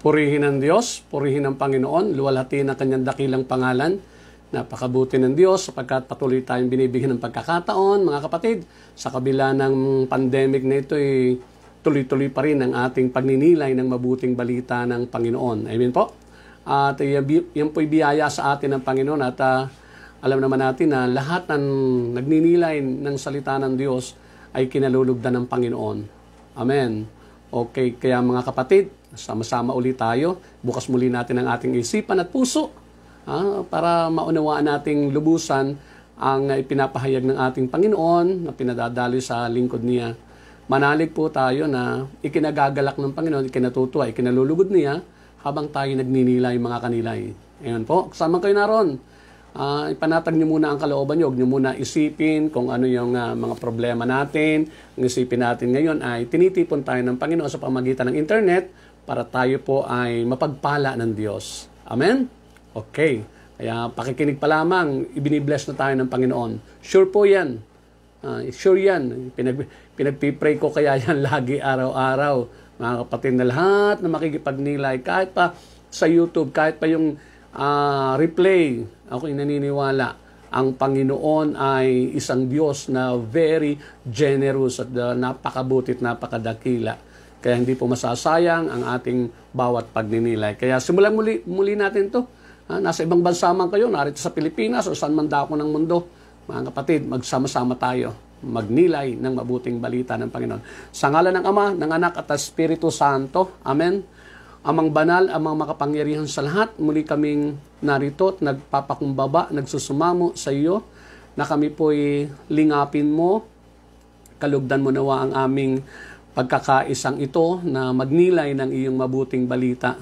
Purihin ang Diyos, purihin ang Panginoon, luwalhati ang kanyang dakilang pangalan. Napakabuti ng Diyos sapagkat patuloy tayong binibigyan ng pagkakataon, mga kapatid. Sa kabila ng pandemic na ito, tuloy-tuloy pa rin ang ating pagninilay ng mabuting balita ng Panginoon. Amen po? At yan po'y biyaya sa atin ng Panginoon at alam naman natin na lahat ng nagninilay ng salita ng Diyos ay kinalulugdan ng Panginoon. Amen. Okay, kaya mga kapatid, sama-sama ulit tayo. Bukas muli natin ang ating isipan at puso para maunawaan nating lubusan ang ipinapahayag ng ating Panginoon na pinadadaloy sa lingkod niya. Manalig po tayo na ikinagagalak ng Panginoon, ikinatutuwa, ikinalulugod niya habang tayo nagninilay mga kanilay. Ayan po, kasama kayo naroon. Ipanatag niyo muna ang kalooban niyo. Huwag niyo muna isipin kung ano yung mga problema natin. Ang isipin natin ngayon ay tinitipon tayo ng Panginoon sa pamagitan ng internet para tayo po ay mapagpala ng Diyos. Amen? Okay. Kaya pakikinig pa lamang, ibinibless na tayo ng Panginoon. Sure po yan. Sure yan. Pinagpipray ko kaya yan lagi araw-araw. Mga kapatid na lahat na makikipagnilay, kahit pa sa YouTube, kahit pa yung replay, ako'y naniniwala, ang Panginoon ay isang Diyos na very generous at napakabutit, napakadakila. Kaya hindi po masasayang ang ating bawat pagninilay. Kaya simulan muli natin to. Nasa ibang bansa man kayo, narito sa Pilipinas o saan man dako ng mundo, mga kapatid, magsama-sama tayo, magnilay ng mabuting balita ng Panginoon. Sa ngalan ng Ama, ng Anak at Espiritu Santo. Amen. Amang banal, amang makapangyarihan sa lahat, muli kaming narito at nagpapakumbaba, nagsusumamo sa iyo na kami po'y lingapin mo, kalugdan mo nawa ang aming pagkakaisang ito na magnilay ng iyong mabuting balita.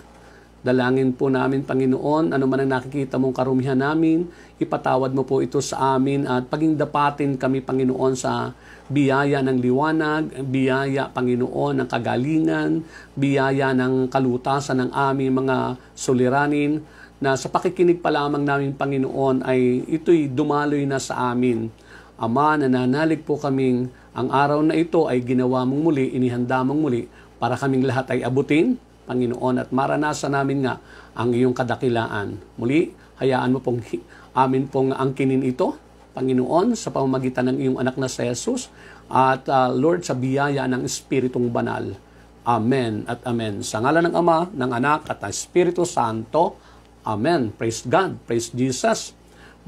Dalangin po namin, Panginoon, ano man ang nakikita mong karumihan namin, ipatawad mo po ito sa amin at pagingdapatin kami, Panginoon, sa biyaya ng liwanag, biyaya, Panginoon, ng kagalingan, biyaya ng kalutasan ng aming mga suliranin, na sa pakikinig pa lamang namin, Panginoon, ay ito'y dumaloy na sa amin. Ama, nananalig po kaming ang araw na ito ay ginawa mong muli, inihanda mong muli, para kaming lahat ay abutin, Panginoon, at maranasan namin nga ang iyong kadakilaan. Muli, hayaan mo pong amin pong angkinin ito, Panginoon, sa pamamagitan ng iyong anak na si Jesus, at Lord, sa biyaya ng Espiritong Banal. Amen at Amen. Sa ngalan ng Ama, ng Anak, at ng Espiritu Santo. Amen. Praise God. Praise Jesus.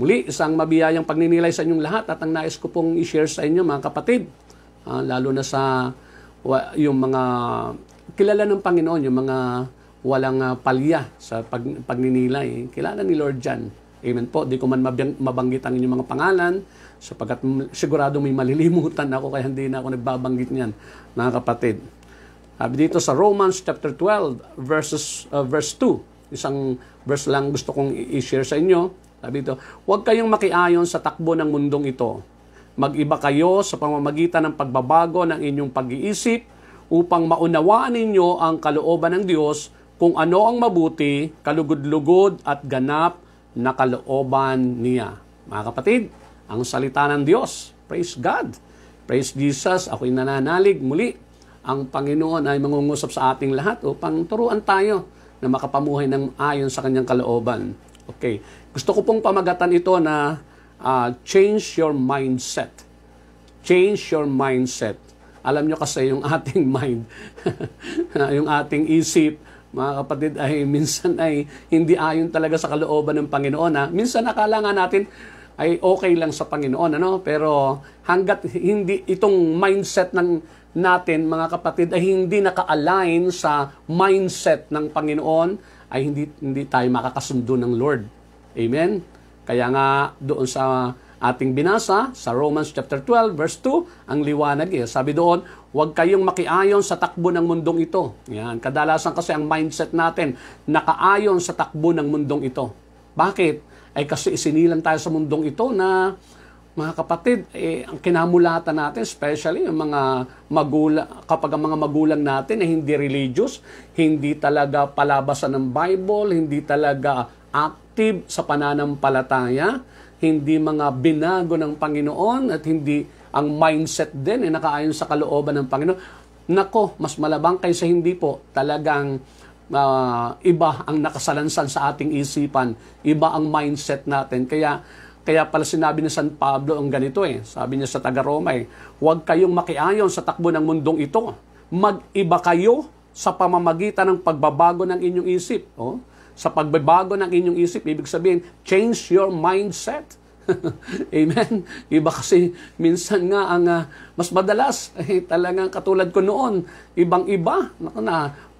Muli, isang mabiyayang pagninilay sa inyong lahat at ang nais ko pong i-share sa inyo, mga kapatid, lalo na sa yung mga kilala ng Panginoon, yung mga walang palya sa pagninilay. Kilala ni Lord John. Amen po. Di ko man mabanggit ang inyong mga pangalan sapagkat sigurado may malilimutan ako kaya hindi na ako nagbabanggit niyan, mga kapatid. Dito sa Romans chapter 12 verse 2. Isang verse lang gusto kong i-share sa inyo. Sabi dito, huwag kayong makiayon sa takbo ng mundong ito. Mag-iba kayo sa pamamagitan ng pagbabago ng inyong pag-iisip upang maunawaan ninyo ang kalooban ng Diyos kung ano ang mabuti, kalugod-lugod at ganap na kalooban niya. Mga kapatid, ang salita ng Diyos. Praise God. Praise Jesus. Ako'y nananalig muli. Ang Panginoon ay mangungusap sa ating lahat upang turuan tayo na makapamuhay ng ayon sa kanyang kalooban. Okay. Gusto ko pong pamagatan ito na change your mindset. Change your mindset. Alam nyo kasi yung ating mind, yung ating isip, mga kapatid, ay minsan ay hindi ayon talaga sa kalooban ng Panginoon. Minsan akala nga natin ay okay lang sa Panginoon, pero hanggat hindi itong mindset natin, mga kapatid, ay hindi naka-align sa mindset ng Panginoon, ay hindi tayo makakasundo ng Lord. Amen? Kaya nga doon sa ating binasa sa Romans chapter 12 verse 2, ang liwanag sabi doon, huwag kayong makiayon sa takbo ng mundong ito. Yan, kadalasan kasi ang mindset natin nakaayon sa takbo ng mundong ito. Bakit? Ay kasi isinilang tayo sa mundong ito na, mga kapatid, ang kinamulatan natin, especially yung mga magulang, kapag ang mga magulang natin ay hindi religious, hindi talaga palabasan ng Bible, hindi talaga active sa pananampalataya, hindi mga binago ng Panginoon at hindi ang mindset din ay nakaayon sa kalooban ng Panginoon. Nako, mas malabang kaysa hindi po talagang iba ang nakasalansan sa ating isipan, iba ang mindset natin. Kaya pala sinabi ni San Pablo ang ganito sabi niya sa taga-Roma huwag kayong makiayon sa takbo ng mundong ito. Mag-iba kayo sa pamamagitan ng pagbabago ng inyong isip. Sa pagbabago ng inyong isip, ibig sabihin, change your mindset. Amen? Iba kasi, minsan nga, mas madalas, talagang katulad ko noon, ibang-iba,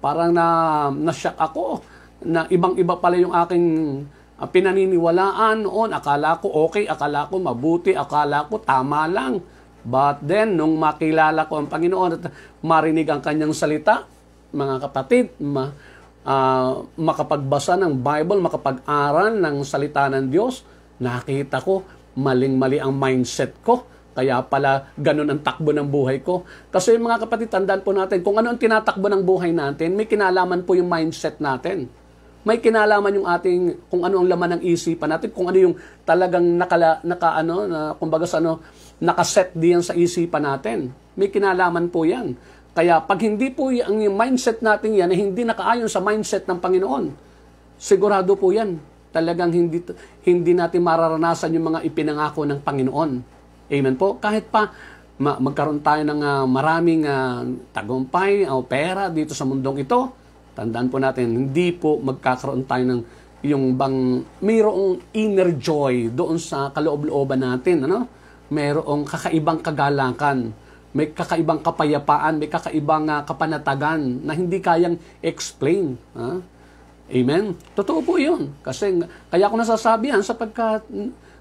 parang na-shock ako, na ibang-iba pala yung aking pinaniniwalaan noon. Akala ko okay, akala ko mabuti, akala ko tama lang. But then, nung makilala ko ang Panginoon at marinig ang kanyang salita, mga kapatid, makapagbasa ng Bible, makapag-aral ng salita ng Diyos, nakita ko, maling-mali ang mindset ko. Kaya pala, ganun ang takbo ng buhay ko. Kasi mga kapatid, tandaan po natin, kung ano ang tinatakbo ng buhay natin, may kinalaman po yung mindset natin. May kinalaman yung ating, kung ano ang laman ng isipan natin, kung ano yung talagang nakaset diyan sa isipan natin. May kinalaman po yan. Kaya pag hindi po ang mindset natin yan na hindi nakaayon sa mindset ng Panginoon, sigurado po yan, talagang hindi natin mararanasan yung mga ipinangako ng Panginoon. Amen po? Kahit pa magkaroon tayo ng maraming tagumpay o pera dito sa mundong ito, tandaan po natin, hindi po magkakaroon tayo ng yung bang mayroong inner joy doon sa kaloob-looban natin. Mayroong kakaibang kagalakan, may kakaibang kapayapaan, may kakaibang kapanatagan na hindi kayang explain. Amen? Totoo po yun. Kasi kaya ako nasasabi yan sapagkat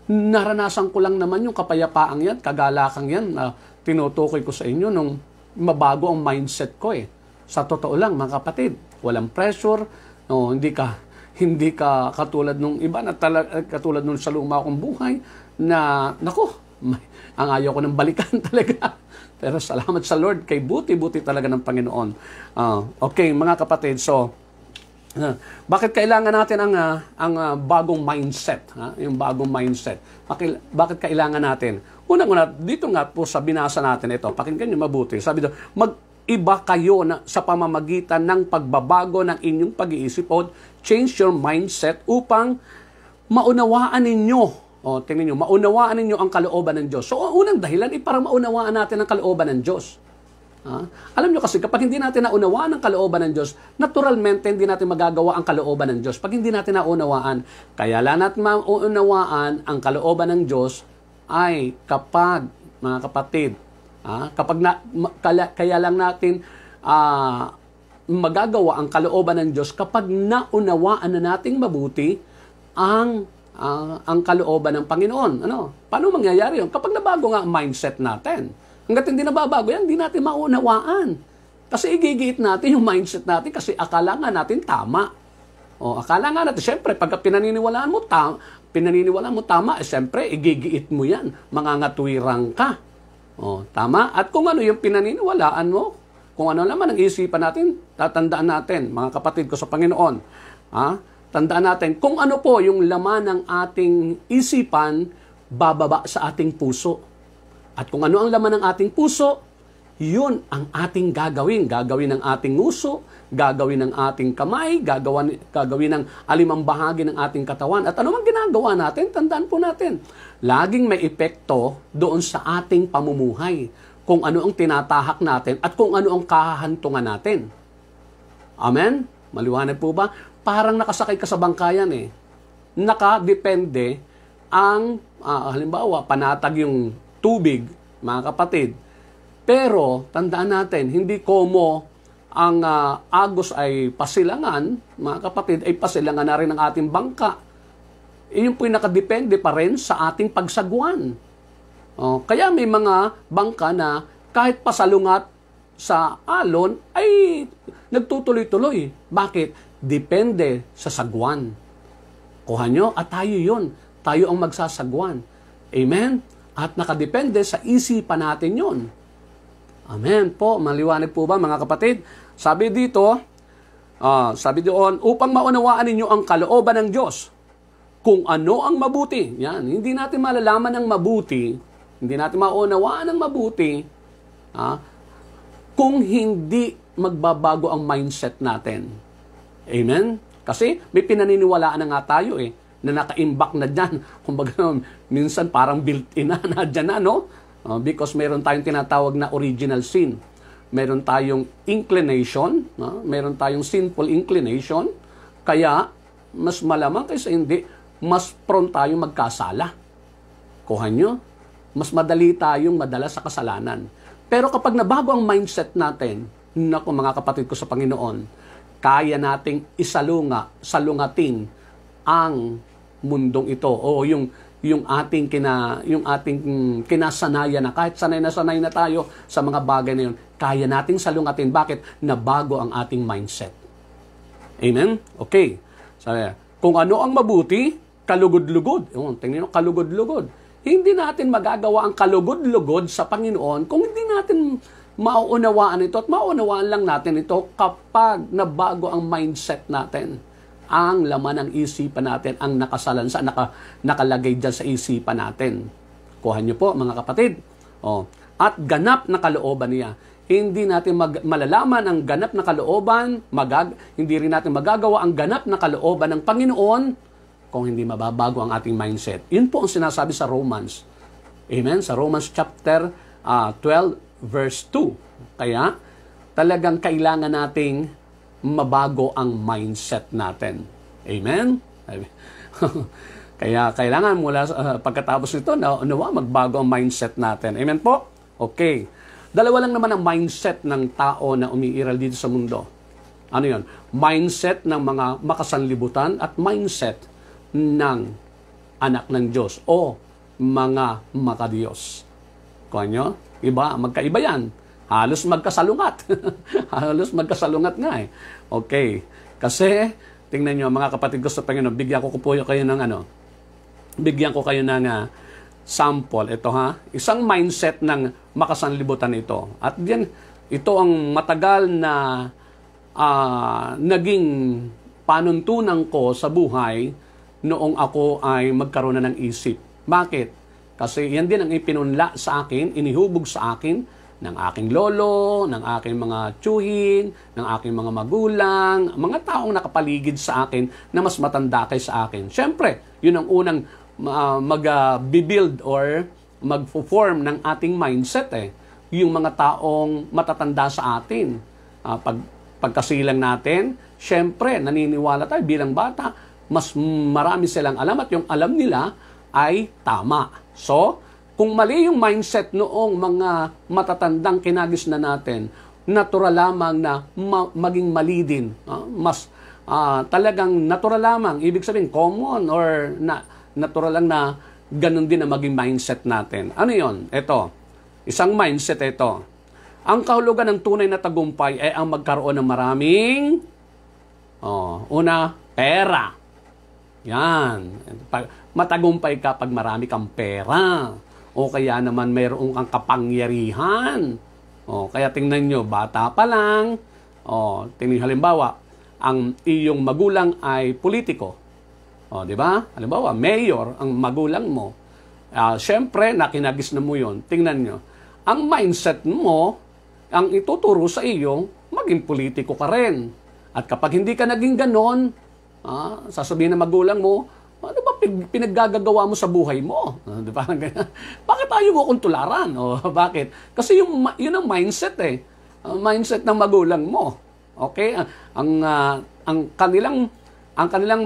naranasan ko lang naman yung kapayapaang yan, kagalakang yan na tinutukoy ko sa inyo nung mabago ang mindset ko Sa totoo lang, mga kapatid, walang pressure, hindi ka katulad nung iba na katulad nung sa luma kong buhay na, ang ayaw ko ng balikan talaga. Pero salamat sa Lord, kay buti-buti talaga ng Panginoon. Okay, mga kapatid, so, bakit kailangan natin ang bagong mindset? Yung bagong mindset. Bakit kailangan natin? Unang-una, dito nga po sa binasa natin ito, pakinggan nyo mabuti. Sabi doon, mag-iba kayo sa pamamagitan ng pagbabago ng inyong pag-iisip o change your mindset upang maunawaan ninyo. Tingnan nyo, maunawaan ninyo ang kalooban ng Diyos. So, unang dahilan, para maunawaan natin ang kalooban ng Diyos. Alam nyo kasi, kapag hindi natin naunawaan ang kalooban ng Diyos, naturalmente, hindi natin magagawa ang kalooban ng Diyos. Pag hindi natin naunawaan, kaya lang natin maunawaan ang kalooban ng Diyos ay kapag, mga kapatid, kaya lang natin magagawa ang kalooban ng Diyos kapag naunawaan na nating mabuti ang kalooban ng Panginoon. Paano mangyayari yun? Kapag nabago nga ang mindset natin. Hanggat hindi nababago yan, hindi natin maunawaan. Kasi igigiit natin yung mindset natin kasi akala nga natin tama. Akala nga natin, siyempre, pagka pinaniniwalaan mo tama, siyempre, igigiit mo yan. Mangangatwirang ka. Tama? At kung ano yung pinaniniwalaan mo, kung ano naman ang isipan natin, tatandaan natin, mga kapatid ko sa Panginoon, tandaan natin, kung ano po yung laman ng ating isipan, bababa sa ating puso. At kung ano ang laman ng ating puso, yun ang ating gagawin. Gagawin ng ating nguso, gagawin ng ating kamay, gagawin ng alimang bahagi ng ating katawan. At ano man ginagawa natin, tandaan po natin, laging may epekto doon sa ating pamumuhay. Kung ano ang tinatahak natin at kung ano ang kahahantungan natin. Amen? Maliwanag po ba? Parang nakasakay ka sa bangkayan Nakadepende ang, halimbawa, panatag yung tubig, mga kapatid. Pero, tandaan natin, hindi komo ang agos ay pasilangan, mga kapatid, ay pasilangan na rin ang ating bangka. Iyon po'y nakadepende pa rin sa ating pagsagwan. Kaya may mga bangka na kahit pasalungat sa alon, ay nagtutuloy-tuloy. Bakit? Depende sa sagwan. Kuha nyo, at tayo yun. Tayo ang magsasagwan. Amen? At nakadepende sa isipan natin yun. Amen po. Maliwanag po ba, mga kapatid? Sabi dito, sabi doon, upang maunawaan ninyo ang kalooban ng Diyos, kung ano ang mabuti. Yan, hindi natin malalaman ang mabuti, hindi natin maunawaan ang mabuti, kung hindi magbabago ang mindset natin. Amen? Kasi may pinaniniwalaan na nga tayo na naka-imbak na dyan. Kumbaga, minsan parang built-in na dyan na, no? Because meron tayong tinatawag na original sin. Meron tayong inclination, no? Meron tayong sinful inclination. Kaya, mas malamang kaysa hindi, mas prone tayong magkasala. Kuhan nyo? Mas madali tayong madala sa kasalanan. Pero kapag nabago ang mindset natin, naku mga kapatid ko sa Panginoon, kaya nating salungatin ang mundong ito o yung ating kinasanayan na kahit sanay na tayo sa mga bagay na yun, kaya nating salungatin. Bakit? Nabago ang ating mindset. Amen? Okay. So, kung ano ang mabuti, kalugod-lugod. Tingnan nyo, kalugod-lugod. Hindi natin magagawa ang kalugod-lugod sa Panginoon kung hindi natin mauunawaan ito at mauunawaan lang natin ito kapag nabago ang mindset natin. Ang laman ng isipan natin, ang nakasalansa, nakalagay dyan sa isipan natin. Kuhan niyo po mga kapatid. At ganap na kalooban niya. Hindi natin malalaman ang ganap na kalooban, hindi rin natin magagawa ang ganap na kalooban ng Panginoon kung hindi mababago ang ating mindset. Yun po ang sinasabi sa Romans. Amen? Sa Romans chapter 12, verse 2. Kaya, talagang kailangan nating mabago ang mindset natin. Amen? Kaya, kailangan mula pagkatapos nito, magbago ang mindset natin. Amen po? Okay. Dalawa lang naman ang mindset ng tao na umiiral dito sa mundo. Ano yun? Mindset ng mga makasanlibutan at mindset ng anak ng Diyos o mga makadiyos. Kuha nyo? Iba, magkaiba yan. Halos magkasalungat. Halos magkasalungat nga Okay. Kasi, tingnan nyo, mga kapatid ko sa Panginoon, bigyan ko kayo ng sample. Ito isang mindset ng makasanlibutan ito. At yan, ito ang matagal na naging panuntunan ko sa buhay noong ako ay magkaroon na ng isip. Bakit? Kasi yan din ang ipinunla sa akin, inihubog sa akin ng aking lolo, ng aking mga tiyuhin, ng aking mga magulang, mga taong nakapaligid sa akin na mas matanda kay sa akin. Siyempre, yun ang unang mag-build or mag-form ng ating mindset Yung mga taong matatanda sa atin. Pagkasilang natin, siyempre, naniniwala tayo bilang bata, mas marami silang alam at yung alam nila ay tama. So, kung mali yung mindset noong mga matatandang kinagis na natin, natural lamang na maging mali din. Talagang natural lamang, ibig sabihin common or natural lang na ganun din ang maging mindset natin. Ano yon? Ito, isang mindset ito. Ang kahulugan ng tunay na tagumpay ay ang magkaroon ng maraming pera. Yan. Matagumpay ka pag marami kang pera. O kaya naman mayroong kang kapangyarihan. Kaya tingnan nyo, bata pa lang. Tingnan halimbawa, ang iyong magulang ay politiko. Di ba? Halimbawa, mayor ang magulang mo. Siyempre, nakinagis na mo yun. Tingnan nyo. Ang mindset mo, ang ituturo sa iyo, maging politiko ka rin. At kapag hindi ka naging ganon, sasabihin ng magulang mo, ano ba pinaggagawa mo sa buhay mo? Di ba? Bakit ayaw mo kong tularan? Bakit? Kasi yun ang mindset mindset ng magulang mo. Okay? Ang kanilang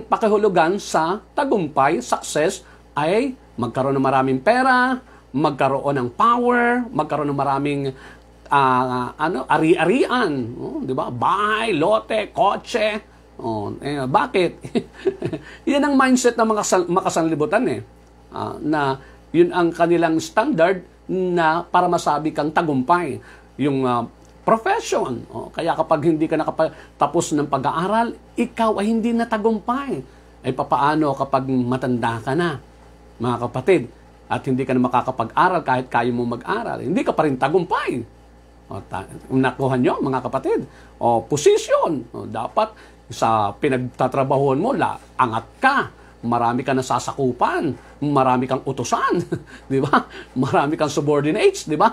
pakihulugan sa tagumpay, success, ay magkaroon ng maraming pera, magkaroon ng power, magkaroon ng maraming ari-arian. Di ba? Bahay, lote, kotse. Bakit? Yan ang mindset ng mga makasanlibutan na yun ang kanilang standard na para masabi kang tagumpay. Yung profession. Kaya kapag hindi ka nakapagtapos ng pag-aaral, ikaw ay hindi na tagumpay. Ay papaano kapag matanda ka na, mga kapatid, at hindi ka na makakapag-aral kahit kaya mo mag-aral, hindi ka pa rin tagumpay. Nakuha nyo, mga kapatid. Position. Dapat sa pinagtatrabahuan mo, angat ka. Marami ka nasasakupan. Marami kang utusan. Di ba? Marami kang subordinates. Di ba?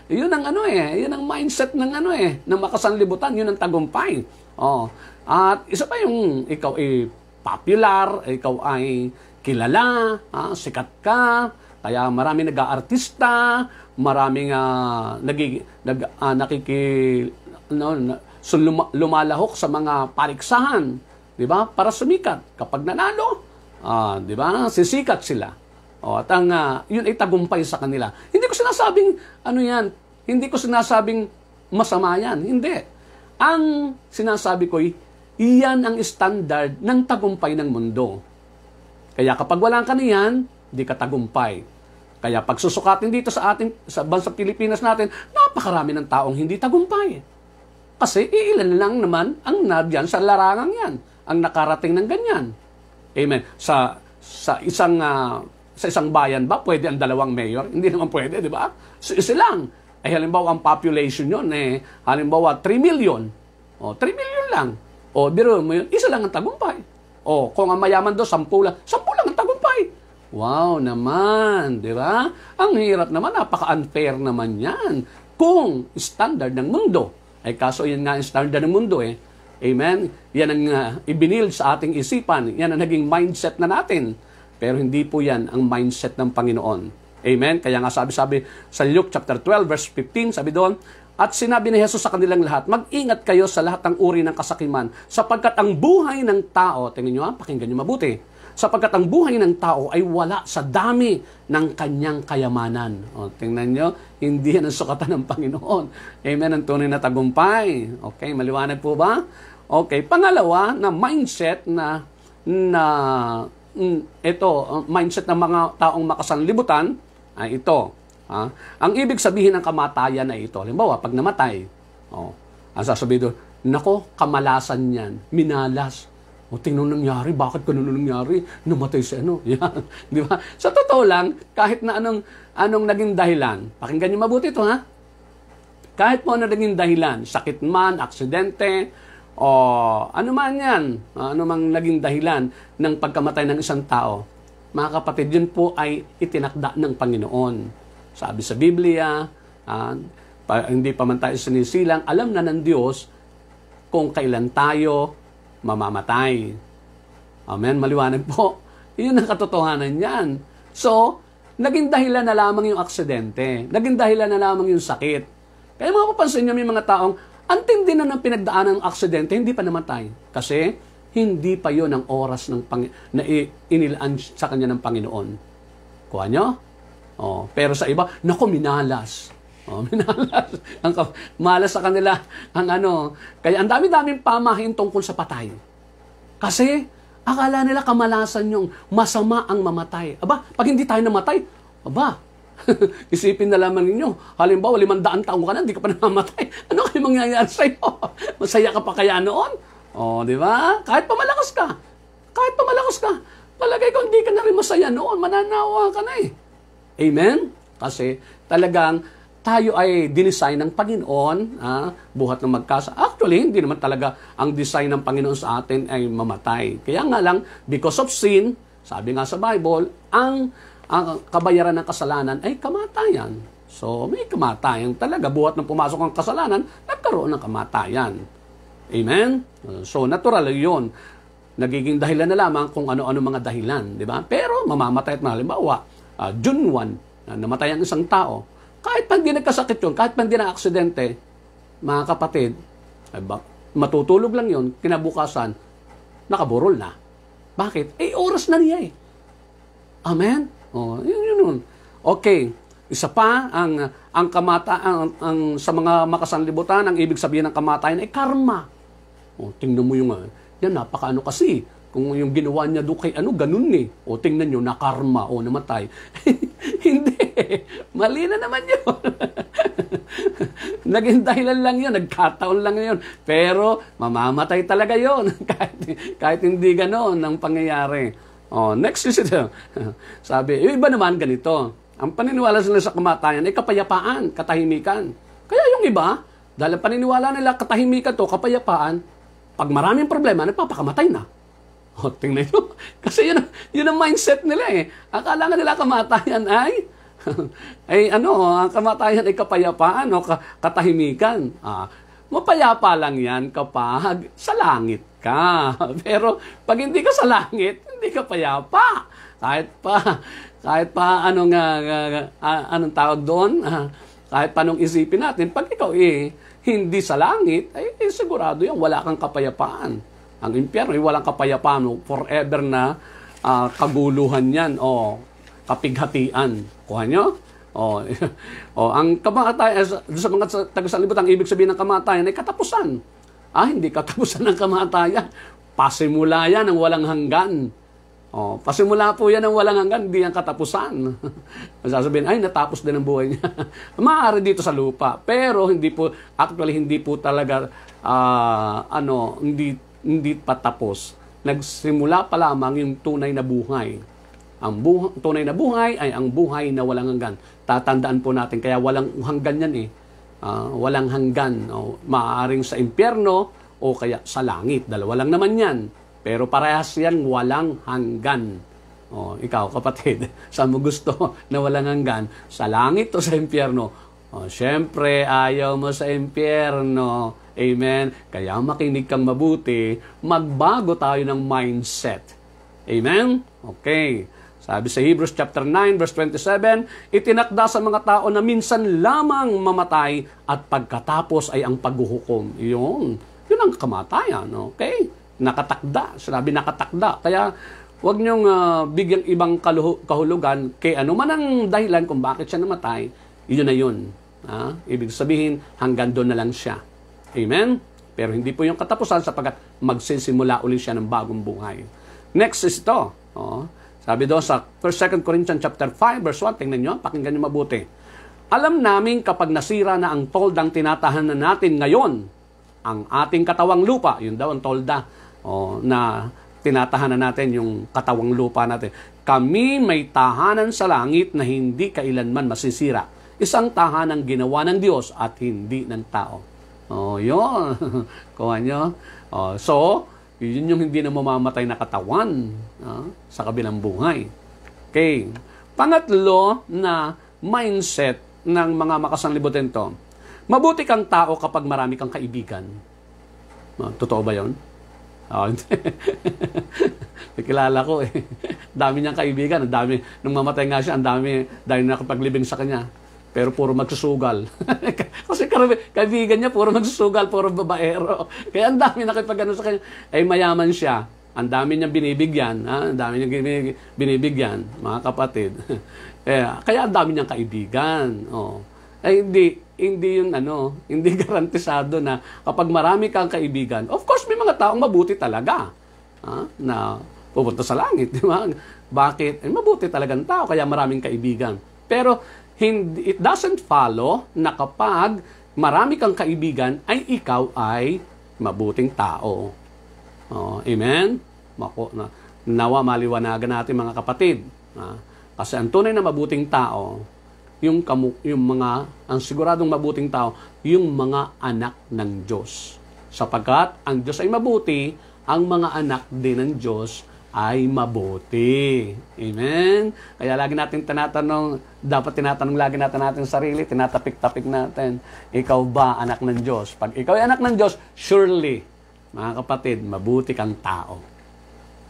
Yun ang yun ang mindset ng ng makasanlibutan. Yun ang tagumpay. Oh. At isa pa yung ikaw ay popular, ikaw ay kilala, sikat ka, kaya maraming nag-aartista, maraming lumalahok sa mga paliksahan, di ba? Para sumikat. Kapag nanalo, di ba? Sisikat sila. At yun ay tagumpay sa kanila. Hindi ko sinasabing, hindi ko sinasabing masama yan. Hindi. Ang sinasabi ko, iyan ang standard ng tagumpay ng mundo. Kaya kapag wala ka niyan, di ka tagumpay. Kaya pag susukatin dito sa bansa Pilipinas natin, napakarami ng taong hindi tagumpay. Kasi iilan lang naman ang nadyan sa larangang yan, ang nakarating ng ganyan. Amen. Sa isang bayan ba, pwede ang 2 mayor? Hindi naman pwede, di ba? So, isa lang. Halimbawa, ang population yun, halimbawa, 3 million. 3 million lang. Biro mo yun, isa lang ang tagumpay. Kung ang mayaman doon, 10 lang ang tagumpay. Wow naman, di ba? Ang hirap naman, napaka-unfair naman yan. Kung standard ng mundo, kaso yan nga ang standard ng mundo Amen? Yan ang ibinil sa ating isipan. Yan ang naging mindset na natin. Pero hindi po yan ang mindset ng Panginoon. Amen? Kaya nga sabi sa Luke chapter 12 verse 15, sabi doon, at sinabi ni Jesus sa kanilang lahat, mag-ingat kayo sa lahat ng uri ng kasakiman, sapagkat ang buhay ng tao, tingnan nyo pakinggan nyo mabuti, sapagkat ang buhay ng tao ay wala sa dami ng kanyang kayamanan. Tingnan nyo, hindi yan ang sukatan ng Panginoon. Amen? Ang tunay na tagumpay. Okay, maliwanag po ba? Okay, pangalawa na mindset mindset ng mga taong makasanlibutan ay ito. Ang ibig sabihin ng kamatayan ay ito. Halimbawa, pag namatay, ang sasabihin doon, nako, kamalasan yan, minalas. Tingnan nangyari, bakit ganun nangyari? Namatay si Yan. Di ba? Sa totoo lang, kahit na anong naging dahilan, pakinggan niyo mabuti ito, kahit po ano naging dahilan, sakit man, aksidente, o ano man yan, ano mang naging dahilan ng pagkamatay ng isang tao, mga kapatid, yun po ay itinakda ng Panginoon. Sabi sa Biblia, hindi pa man tayo sinisilang, alam na ng Diyos kung kailan tayo mamamatay. Amen? Maliwanag po. Yun ang katotohanan yan. So, naging dahilan na lamang yung aksidente. Naging dahilan na lamang yung sakit. Kaya mapapansin nyo, may mga taong antindi na ng pinagdaanan ng aksidente, hindi pa namatay. Kasi, hindi pa yon ang oras na inilaan sa kanya ng Panginoon. Kuha nyo? Pero sa iba, naku, minalas. Minalas. Malas sa kanila Kaya ang dami-daming pamahin tungkol sa patay. Kasi, akala nila kamalasan yung masama ang mamatay. Aba, pag hindi tayo namatay, isipin na lamang ninyo. Halimbawa, 500 taong ka na, hindi ka pa namamatay. Ano kayo mangyayari sa'yo? Masaya ka pa kaya noon? Di ba? Kahit pa malakas ka. Palagay ko, hindi ka na rin masaya noon. Mananawa ka na Amen? Kasi talagang tayo ay dinesign ng Panginoon, buhat ng magkasa. Actually, hindi naman talaga ang design ng Panginoon sa atin ay mamatay. Kaya nga lang, because of sin, sabi nga sa Bible, ang kabayaran ng kasalanan ay kamatayan. So, may kamatayan talaga. Buhat ng pumasok ang kasalanan, nagkaroon ng kamatayan. Amen? So, natural yun. Nagiging dahilan na lamang kung ano-ano mga dahilan. Di ba? Pero, mamamatay at halimbawa, June 1, namatay ang isang tao. Kahit pa hindi nagkasakit yun, kahit pa hindi na aksidente, mga kapatid, matutulog lang yun, kinabukasan, nakaburol na. Bakit? Oras na niya Amen? Yun. Okay. Isa pa, ang sa mga makasanlibutan, ang ibig sabihin ng kamatayan ay karma. Tingnan mo yung, yan, napakaano kasi. Kung yung ginawa niya doon kay ganun tingnan nyo, nakarma, namatay. Hindi. Mali na naman yun. Naging dahilan lang yun, nagkataon lang yun. Pero, mamamatay talaga yun. kahit hindi ganoon ang pangyayari. Next is ito. Sabi, iba naman ganito. Ang paniniwala nila sa kamatayan ay kapayapaan, katahimikan. Kaya yung iba, dahil paniniwala nila katahimikan to, kapayapaan, pag maraming problema, nagpapakamatay na. Tingnan nyo. Kasi yun ang mindset nila Akala nga nila kamatayan ang kamatayan ay kapayapaan o katahimikan. Mapayapa lang yan kapag sa langit ka. Pero pag hindi ka sa langit, hindi ka payapa. Kahit pa anong tawag doon, kahit pa anong isipin natin, pag ikaw hindi sa langit, ay sigurado yan, wala kang kapayapaan. Ang impyerno ay walang kapayapaan, forever na kaguluhan yan, o kapighatian. Kuha nyo? Ang kamatayan, sa mga taga-sanlibutan, ang ibig sabihin ng kamatayan ay katapusan. Hindi katapusan ng kamatayan. Pasimula yan ng walang hanggan. Pasimula po yan ng walang hanggan, hindi yan katapusan. Sasabihin, natapos din ang buhay niya. Maaari dito sa lupa. Pero hindi po talaga, hindi pa tapos. Nagsimula pa lamang yung tunay na buhay. Ang tunay na buhay ay ang buhay na walang hanggan. Tatandaan po natin, kaya walang hanggan yan walang hanggan. Maaaring sa impyerno o kaya sa langit. Dalawa lang naman yan. Pero parehas yan walang hanggan. Ikaw kapatid, saan mo gusto na walang hanggan? Sa langit o sa impyerno? Siyempre, ayaw mo sa impyerno. Amen? Kaya makinig kang mabuti, magbago tayo ng mindset. Amen? Okay. Sabi sa Hebrews chapter 9 verse 27, itinakda sa mga tao na minsan lamang mamatay at pagkatapos ay ang paghuhukom. Yun ang kamatayan. Okay? Nakatakda. Sinabi nakatakda. Kaya huwag niyong bigyang ibang kahulugan kay ano man ang dahilan kung bakit siya namatay, yun na yun. Ibig sabihin, hanggang doon na lang siya. Amen? Pero hindi po yung katapusan sapagkat magsisimula ulit siya ng bagong buhay. Next is ito. Sabi doon sa 2 Corinthians chapter 5 verse 1, tingnan nyo, pakinggan nyo mabuti. Alam namin kapag nasira na ang toldang tinatahanan natin ngayon, ang ating katawang lupa, yun daw ang tolda, na tinatahanan natin yung katawang lupa natin. Kami may tahanan sa langit na hindi kailanman masisira. Isang tahanang ginawa ng Diyos at hindi ng tao. Yun. Kuha nyo. So, yun yung hindi na mamamatay na katawan sa kabilang buhay. Okay. Pangatlo na mindset ng mga makasanlibutan to. Mabuti kang tao kapag marami kang kaibigan. Totoo ba yun? Kilala ko dami niyang kaibigan. Ang dami, nung mamatay nga siya, ang dami nakapaglibing sa kanya. Pero puro magsusugal. Kasi kaibigan niya, puro magsusugal, puro babaero. Kaya ang dami nakipagano sa kanya. Mayaman siya. Ang dami niyang binibigyan. Ang dami niyang binibigyan, mga kapatid. Kaya ang dami niyang kaibigan. Hindi yun hindi garantisado na kapag marami kang kaibigan, of course may mga taong mabuti talaga na pupunta sa langit, di ba? Bakit? Mabuti talagang tao kaya maraming kaibigan. Pero it doesn't follow na kapag marami kang kaibigan ay ikaw ay mabuting tao. Amen? Nawa maliwanagan natin mga kapatid. Kasi ang tunay na mabuting tao, ang siguradong mabuting tao, yung mga anak ng Diyos. Sapagkat ang Diyos ay mabuti, ang mga anak din ng Diyos ay mabuti. Amen? Kaya lagi natin dapat tinatanong lagi natin sarili, tinatapik-tapik natin, ikaw ba anak ng Diyos? Pag ikaw ay anak ng Diyos, surely, mga kapatid, mabuti kang tao.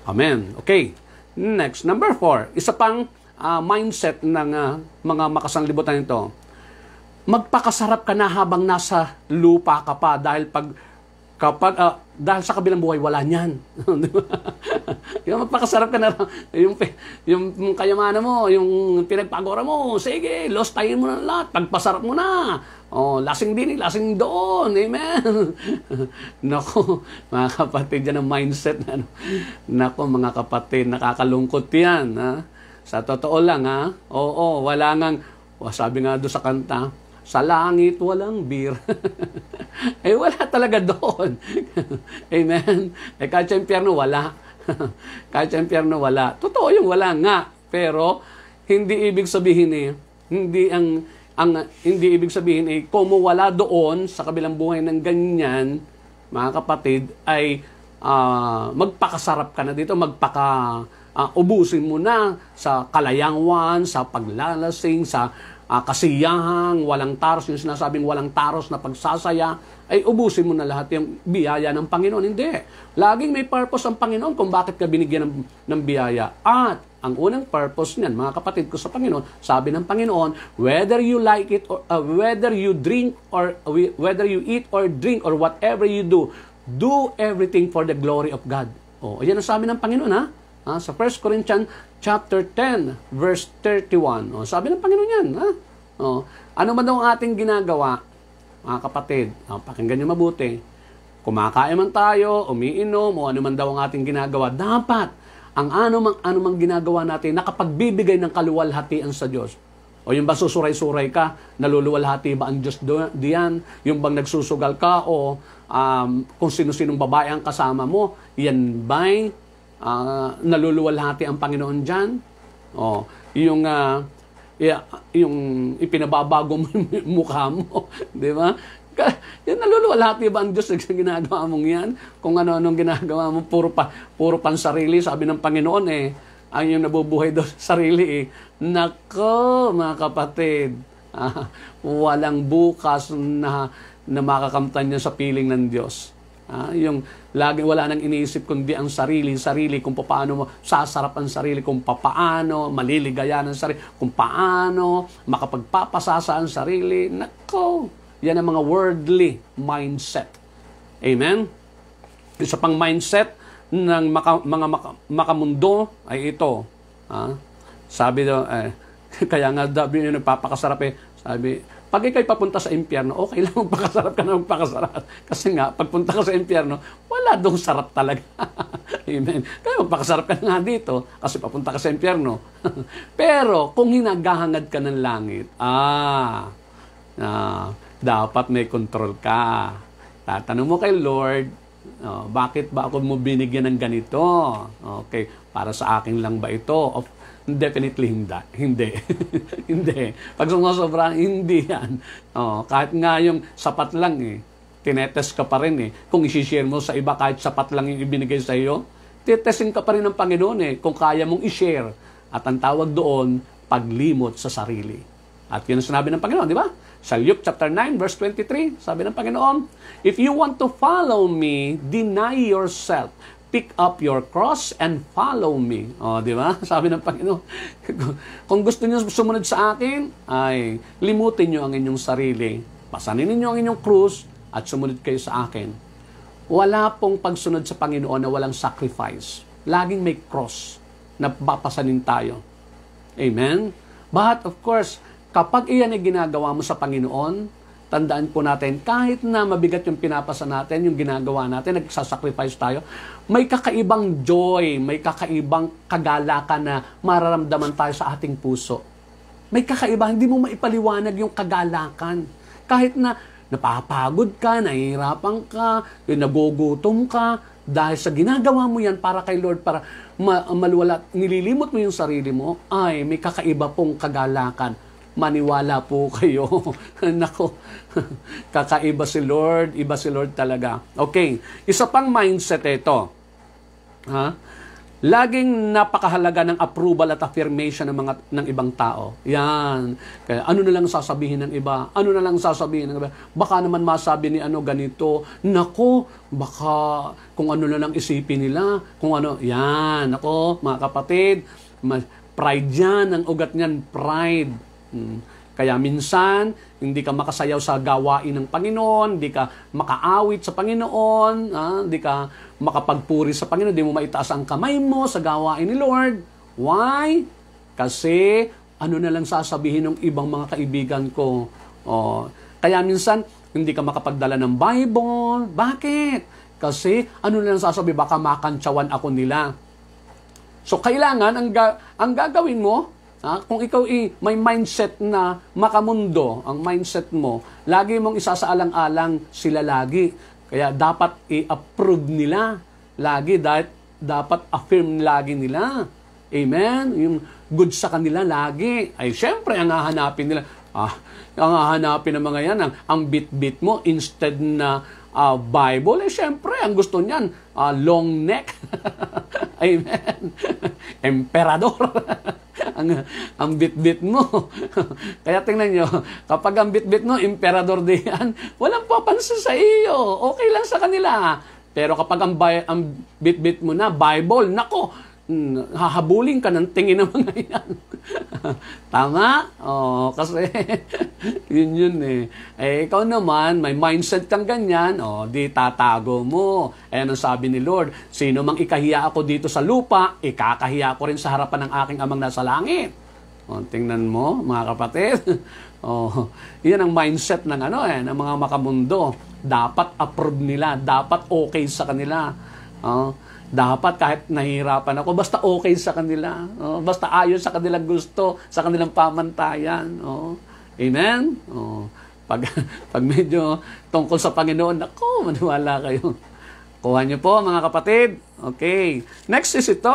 Amen? Okay. Next, number 4, isa pang mindset ng mga makasanlibutan ito. Magpakasarap ka na habang nasa lupa ka pa dahil dahil sa kabilang buhay wala niyan. Yung magpakasarap ka na yung kayamanan mo, yung pinagpagora mo, sige, lostahin mo na lahat, pagpasarap mo na. Lasing din, lasing doon. Amen. Naku, mga kapatid, yan ang mindset na naku, mga kapatid, nakakalungkot yan. Sa totoo lang, wala ngang, sabi nga doon sa kanta, sa langit walang beer. Wala talaga doon. Amen. Kahit sa impyerno, wala. Kahit sa impyerno, wala. Totoo yung wala nga. Pero, hindi ibig sabihin hindi ibig sabihin kung wala doon sa kabilang buhay ng ganyan, mga kapatid, ay magpakasarap ka na dito, ubusin mo na sa kalayangan, sa paglalasing, sa kasiyahang, walang taros, yung sinasabing walang taros na pagsasaya, ay ubusin mo na lahat yung biyaya ng Panginoon. Hindi. Laging may purpose ang Panginoon kung bakit ka binigyan ng biyaya. At ang unang purpose niyan, mga kapatid ko sa Panginoon, sabi ng Panginoon, whether you like it, or whether you drink, or whether you eat or drink, or whatever you do everything for the glory of God. Ayan ang sabi ng Panginoon, ha? Sa 1 Corinthians chapter 10, verse 31. Sabi ng Panginoon yan, ha? Ano man daw ang ating ginagawa, mga kapatid, pakinggan nyo mabuti. Kumakain man tayo, umiinom, o ano man daw ang ating ginagawa, dapat ang ano mang ginagawa natin, nakapagbibigay ng kaluwalhatian sa Diyos. O yung ba susuray-suray ka, naluluwalhati ba ang Diyos diyan? Yung bang nagsusugal ka, o kung sino-sinong babae ang kasama mo, yan ba'y naluluwalhati ang Panginoon dyan? Yung ipinababago mo yung mukha mo, di ba? Yan, naluluwalhati ba ang Diyos sa ginagawa mong yan? Kung ano-anong ginagawa mo, puro pansarili, sabi ng Panginoon ang yung nabubuhay doon sa sarili Nako, mga kapatid, walang bukas na makakamtan niya sa piling ng Diyos. Yung lagi wala nang iniisip kundi ang sarili, kung paano mo sasarap ang sarili, kung paano maliligaya ng sarili, kung paano makapagpapasasa ang sarili. Nako, yan ang mga worldly mindset. Amen? Isa pang mindset ng mga makamundo ay ito. Sabi daw, kaya nga dabi yung nagpapakasarap sabi, pag ikaw'y papunta sa impyerno, okay lang magpakasarap ka na magpakasarap. Kasi nga, pagpunta ka sa impyerno, wala dong sarap talaga. Amen. Kaya magpakasarap ka na nga dito, kasi papunta ka sa impyerno. Pero, kung hinagahangad ka ng langit, dapat may control ka. Tatanong mo kay Lord, bakit ba ako mo binigyan ng ganito? Okay, para sa akin lang ba ito? Definitely hindi. Hindi. Pag sumasobra, hindi yan. Kahit nga yung sapat lang tinetest ka pa rin Kung isi-share mo sa iba kahit sapat lang yung ibinigay sa iyo, titesting ka pa rin ng Panginoon kung kaya mong i-share. At ang tawag doon, paglimot sa sarili. At yun ang sinabi ng Panginoon, di ba? Sa Luke chapter 9, verse 23, sabi ng Panginoon, if you want to follow me, deny yourself. Pick up your cross and follow me. Di ba? Sabi ng Panginoon, kung gusto niyo sumunod sa akin, ay limutin niyo ang inyong sarili. Pasanin niyo ang inyong krus at sumunod kayo sa akin. Wala pong pagsunod sa Panginoon na walang sacrifice. Laging may cross na papasanin tayo. Amen? But of course, kapag iyan ay ginagawa mo sa Panginoon, tandaan po natin, kahit na mabigat yung pinapasa natin, yung ginagawa natin, nagsasacrifice tayo, may kakaibang joy, may kakaibang kagalakan na mararamdaman tayo sa ating puso. May kakaiba, hindi mo maipaliwanag yung kagalakan. Kahit na napapagod ka, nahihirapan ka, nagugutom ka, dahil sa ginagawa mo yan para kay Lord, para maluwala, nililimot mo yung sarili mo, ay may kakaiba pong kagalakan. Maniwala po kayo. Nako, kakaiba si Lord, iba si Lord talaga. Okay, isa pang mindset ito. Laging napakahalaga ng approval at affirmation ng ibang tao. Yan. Kaya ano na lang sasabihin ng iba? Ano na lang sasabihin ng iba? Baka naman masabi ni ganito. Nako, baka kung ano na lang isipin nila. Kung ano, yan. Nako, mga kapatid, pride yan. Ang ugat niyan, pride. Kaya minsan, hindi ka makasayaw sa gawain ng Panginoon, hindi ka makaawit sa Panginoon, hindi ka makapagpuri sa Panginoon, hindi mo maitaas ang kamay mo sa gawain ni Lord. Why? Kasi, ano na lang sasabihin ng ibang mga kaibigan ko. Kaya minsan, hindi ka makapagdala ng Bible. Bakit? Kasi, ano na lang sasabihin, baka makantsawan ako nila. So, kailangan, ang gagawin mo, kung ikaw may mindset na makamundo, ang mindset mo, lagi mong isasaalang-alang sila lagi. Kaya dapat i-approve nila lagi, dapat affirm lagi nila. Amen? Yung good sa kanila lagi. Ay, syempre, ang hahanapin nila, ang hahanapin ng mga yan, ang bit-bit mo, instead na Bible, syempre, ang gusto niyan, long neck. Amen. Emperador. ang bit-bit mo. Kaya tingnan nyo, kapag ang bit-bit mo, emperador diyan, walang papansin sa iyo. Okay lang sa kanila. Pero kapag ang bit-bit mo na, Bible, nako, hahabulin ka ng tingin ng mga yan. Tama? Kasi yun eh. Ikaw naman, may mindset kang ganyan, di tatago mo. Ayan ang sabi ni Lord, sino mang ikahiya ako dito sa lupa, ikakahiya ko rin sa harapan ng aking amang nasa langit. Tingnan mo, mga kapatid. Yan ang mindset ng ng mga makamundo. Dapat approve nila, dapat okay sa kanila. Dapat kahit nahihirapan ako, basta okay sa kanila. Basta ayon sa kanilang gusto, sa kanilang pamantayan. Amen? Pag medyo tungkol sa Panginoon, ako, maniwala kayo. Kuha niyo po, mga kapatid. Okay. Next is ito.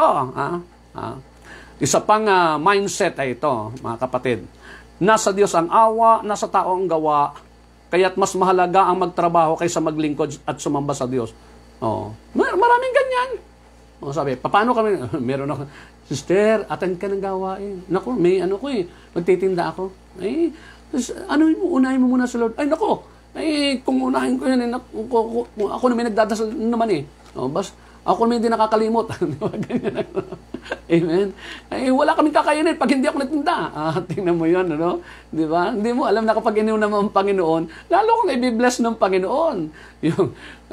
Isa pang mindset ay ito, mga kapatid. Nasa Diyos ang awa, nasa tao ang gawa, kaya't mas mahalaga ang magtrabaho kaysa maglingkod at sumamba sa Diyos. Maraming ganyan. Sabi, paano kami? Meron ako, sister, attend ka ng gawain. Naku, may magtitinda ako. Unahin mo muna sa Lord. Kung unahin ko yan, kung ako na may nagdadasal naman ako naman hindi nakakalimot. Amen? Wala kaming kakainin pag hindi ako natinda. Tingnan mo yun, di ba? Hindi mo alam na kapag iniuna mo ang Panginoon, lalo kang i-bless ng Panginoon.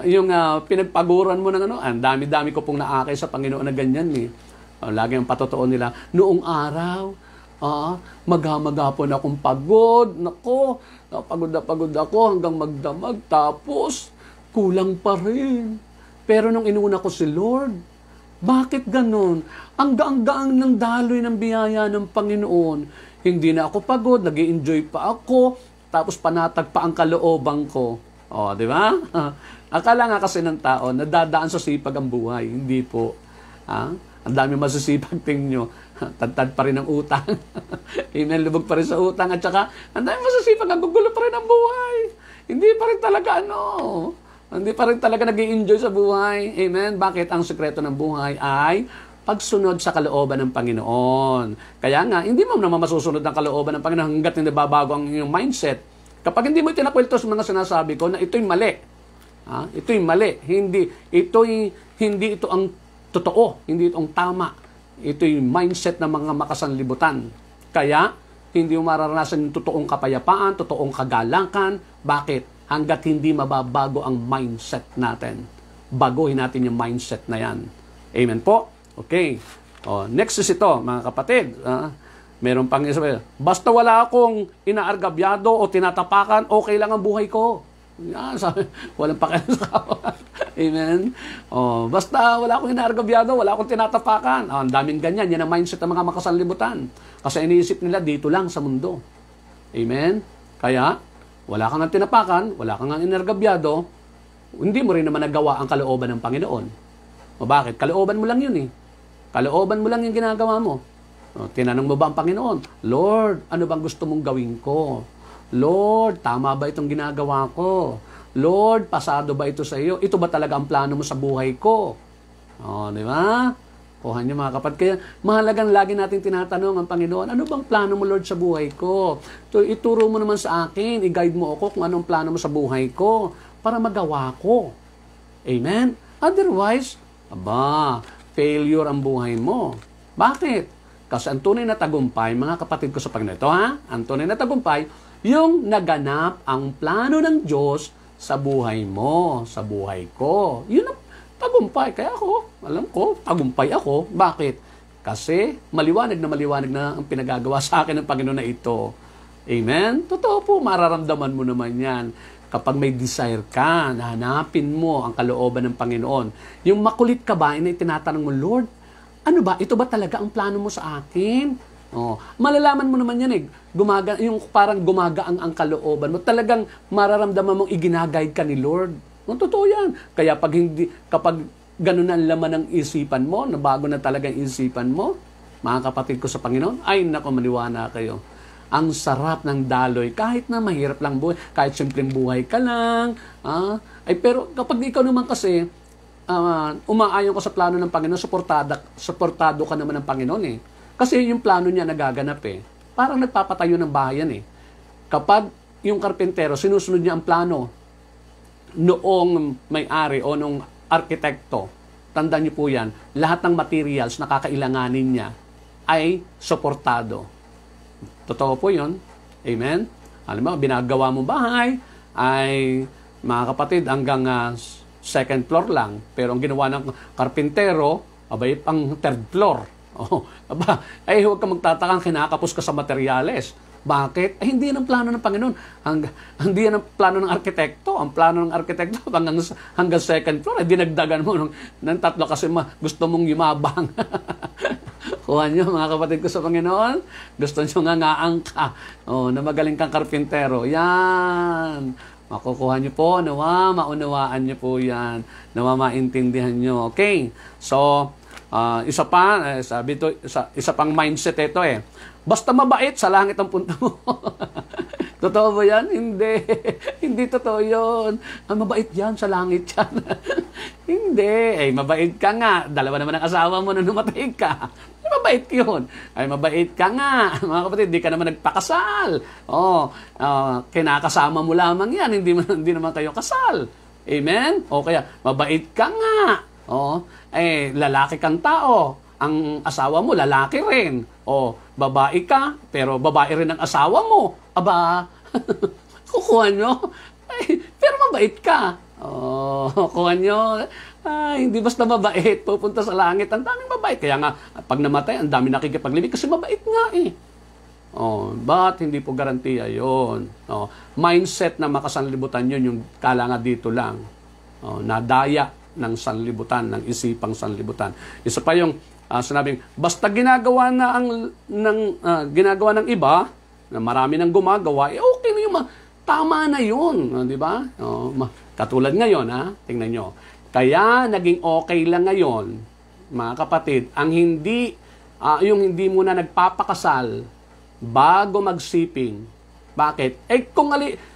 Yung pinagpaguran mo ng ang dami-dami ko pong naakay sa Panginoon na ganyan eh. Lagi ang patotoo nila, noong araw, maghapon akong pagod. Nako, pagod ako hanggang magdamag. Tapos, kulang pa rin. Pero nung inuna ko si Lord, bakit ganon? Ang gaang-gaang ng daloy ng biyaya ng Panginoon. Hindi na ako pagod, nag-i-enjoy pa ako, tapos panatag pa ang kalooban ko. Di ba? Akala nga kasi ng tao, nadadaan sa sipag ang buhay. Hindi po. Ang dami masisipag, tingin nyo. Tad-tad pa rin ang utang. Inalubog pa rin sa utang. At saka, ang dami masisipag, ang gugulo pa rin ang buhay. Hindi pa rin talaga Hindi pa rin talaga nag-i-enjoy sa buhay. Amen? Bakit? Ang sekreto ng buhay ay pagsunod sa kalooban ng Panginoon. Kaya nga, hindi mo naman masusunod ng kalooban ng Panginoon hanggat hindi babago ang iyong mindset. Kapag hindi mo itinakwento sa mga sinasabi ko na ito'y mali. Ito'y mali. Hindi ito ang totoo. Hindi ito ang tama. Ito'y mindset ng mga makasanlibutan. Kaya, hindi mo mararanasan yung totoong kapayapaan, totoong kagalakan. Bakit? Hanggat hindi mababago ang mindset natin. Baguhin natin yung mindset na yan. Amen po? Okay. Next is ito, mga kapatid. Meron pang isa. Basta wala akong inaargabyado o tinatapakan, okay lang ang buhay ko. Sabi, walang pakialam. Amen? Basta wala akong inaargabyado, wala akong tinatapakan. Ang daming ganyan. Yan ang mindset ng mga makasanlibutan. Kasi iniisip nila dito lang sa mundo. Amen? Kaya, wala kang tinapakan, wala kang inergabyado, hindi mo rin naman nagawa ang kalooban ng Panginoon. Bakit? Kalooban mo lang yun eh. Kalooban mo lang yung ginagawa mo. Tinanong mo ba ang Panginoon, Lord, ano bang gusto mong gawin ko? Lord, tama ba itong ginagawa ko? Lord, pasado ba ito sa iyo? Ito ba talaga ang plano mo sa buhay ko? Di ba? Kuhan niyo mga kapatid. Kaya mahalagang lagi natin tinatanong ang Panginoon, ano bang plano mo Lord sa buhay ko? Ituro mo naman sa akin, i-guide mo ako kung anong plano mo sa buhay ko para magawa ko. Amen? Otherwise, failure ang buhay mo. Bakit? Kasi ang tunay na tagumpay, mga kapatid ko sa Panginoon, ang tunay na tagumpay, yung naganap ang plano ng Diyos sa buhay mo, sa buhay ko. Yun ang tagumpay. Kaya alam ko, tagumpay ako. Bakit? Kasi maliwanag na ang pinagagawa sa akin ng Panginoon na ito. Amen? Totoo po, mararamdaman mo naman yan. Kapag may desire ka, hanapin mo ang kalooban ng Panginoon. Yung makulit ka ba, tinatanong mo, Lord, ano ba? Ito ba talaga ang plano mo sa akin? Malalaman mo naman yan yung parang gumagaang ang kalooban mo. Talagang mararamdaman mong iginagayad ka ni Lord. Totoo yan. Kaya kapag ganun ang laman ng isipan mo, na bago na talaga ang isipan mo, mga kapatid ko sa Panginoon, ay naku, maniwala kayo. Ang sarap ng daloy, kahit na mahirap lang buhay, kahit simpleng buhay ka lang. Pero kapag ikaw naman kasi, umaayon ka sa plano ng Panginoon, suportado ka naman ng Panginoon eh. Kasi yung plano niya nagaganap eh. Parang nagpapatayo ng bahay yan eh. Kapag yung karpentero, sinusunod niya ang plano noong may-ari o noong arkitekto, tandaan niyo po yan, lahat ng materials na kakailanganin niya ay suportado. Totoo po yun. Amen? Alam mo, binagawa mong bahay ay, mga kapatid, hanggang second floor lang. Pero ang ginawa ng karpintero, abay, pang third floor. Oh, aba, ay huwag ka magtatakang kinakapos ka sa materyales. Bakit? Ay, hindi yan ang plano ng Panginoon. Hindi yan ang plano ng arkitekto. Ang plano ng arkitekto hanggang second floor, ay dinagdagan mo ng tatlo kasi gusto mong yumabang. Kuha nyo, mga kapatid ko sa Panginoon, gusto nyo ngangaan ka na magaling kang karpintero. Yan. Makukuha nyo po, maunawaan nyo po yan, maintindihan nyo. Okay? So, isa pa, sabi to, isa pang mindset ito eh. Basta mabait, sa langit ang punta mo. Totoo ba yan? Hindi. Hindi totoo yun. Mabait yan, sa langit yan. Hindi. Ay, mabait ka nga. Dalawa naman ang asawa mo na namatay ka. Ay, mabait yun. Ay, mabait ka nga. Mga kapatid, di ka naman nagpakasal. Kinakasama mo lamang yan. Hindi naman kayo kasal. Amen? O kaya, mabait ka nga. Lalaki kang tao. Ang asawa mo, lalaki rin. Babae ka, pero babae rin ang asawa mo. Aba, kukuha nyo. Ay, pero mabait ka. Kukuha nyo. Ay, hindi basta mabait. Pupunta sa langit. Ang daming mabait. Kaya nga, pag namatay, ang daming nakikipaglibig kasi mabait nga eh. But hindi po garantiya yun. Mindset na makasanlibutan yun, yung kala nga dito lang. Nadaya ng sanlibutan, ng isipang sanlibutan. Isa pa yung sinabing, basta ginagawa ng iba, na marami nang gumagawa, okay na yung tama na yun. Di ba? Katulad ngayon, tingnan nyo. Kaya naging okay lang ngayon, mga kapatid, ang yung hindi muna nagpapakasal bago magsiping. Bakit?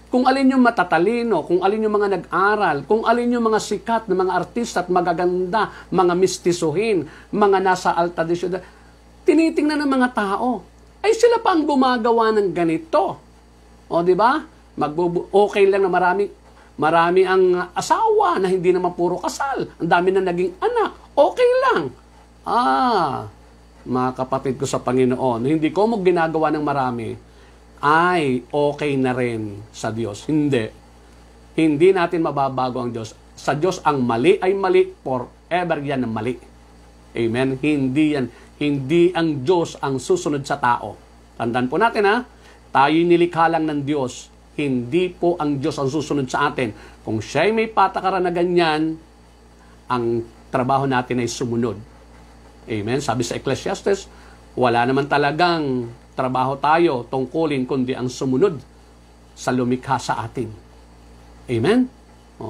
Kung alin yung matatalino, kung alin yung mga nag-aral, kung alin yung mga sikat na mga artista at magaganda, mga mistisuhin, mga nasa alta de ciudad, tinitingnan ng mga tao. Ay sila pa ang gumagawa ng ganito. Di ba? Okay lang na marami ang asawa na hindi naman puro kasal. Ang dami na naging anak. Okay lang. Mga kapatid ko sa Panginoon, hindi ko mo ginagawa ng marami, ay okay na rin sa Diyos. Hindi. Hindi natin mababago ang Diyos. Sa Diyos, ang mali ay mali. Forever yan ang mali. Amen? Hindi ang Diyos ang susunod sa tao. Tandaan po natin tayo'y nilikha lang ng Diyos. Hindi po ang Diyos ang susunod sa atin. Kung siya'y may patakaran na ganyan, ang trabaho natin ay sumunod. Amen? Sabi sa Ecclesiastes, wala naman talagang trabaho tayo tungkulin kundi ang sumunod sa lumikha sa atin. Amen?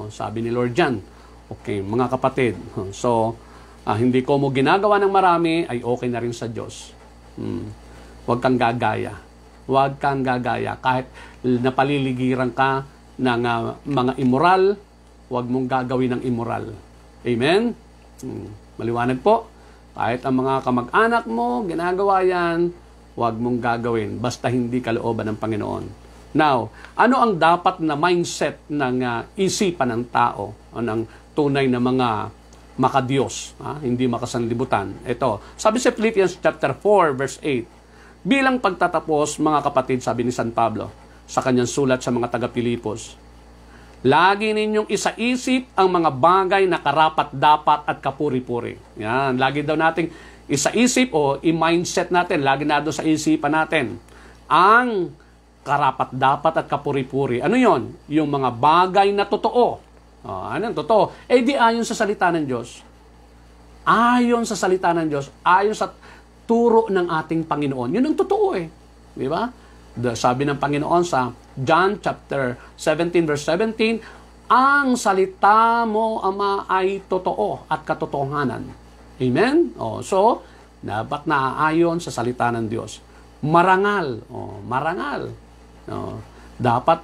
Sabi ni Lord John. Okay, mga kapatid. So, hindi ko mo ginagawa ng marami, ay okay na rin sa Diyos. Huwag kang gagaya. Huwag kang gagaya. Kahit napaliligiran ka ng mga immoral, huwag mong gagawin ng immoral. Amen? Maliwanag po. Kahit ang mga kamag-anak mo, ginagawa yan, huwag mong gagawin. Basta hindi kalooban ng Panginoon. Now, ano ang dapat na mindset ng isipan ng tao o ng tunay na mga makadiyos, hindi makasanlibutan? Ito, sabi sa Philippians chapter 4, verse 8, bilang pagtatapos, mga kapatid, sabi ni San Pablo, sa kanyang sulat sa mga taga-Pilipos, lagi ninyong isaisip ang mga bagay na karapat-dapat at kapuri-puri. Yan, lagi daw nating isaisip o i-mindset natin, lagi na doon sa isipan natin, ang karapat-dapat at kapuri-puri. Ano yon? Yung mga bagay na totoo. Ano totoo? Di ayon sa salita ng Diyos. Ayon sa salita ng Diyos, ayon sa turo ng ating Panginoon. Yun ang totoo Di ba? Sabi ng Panginoon sa John chapter 17 verse 17, ang salita mo, Ama, ay totoo at katotohanan. Amen? So, dapat naaayon sa salita ng Diyos. Marangal. Marangal. Dapat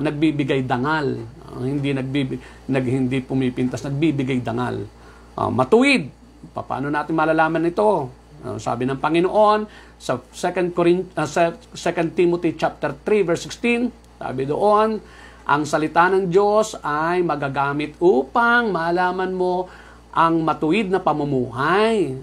nagbibigay dangal. Hindi pumipintas, nagbibigay dangal. Matuwid. Paano natin malalaman ito? Sabi ng Panginoon sa 2 Timothy chapter 3 verse 16, sabi doon, ang salita ng Diyos ay magagamit upang malaman mo ang matuwid na pamumuhay.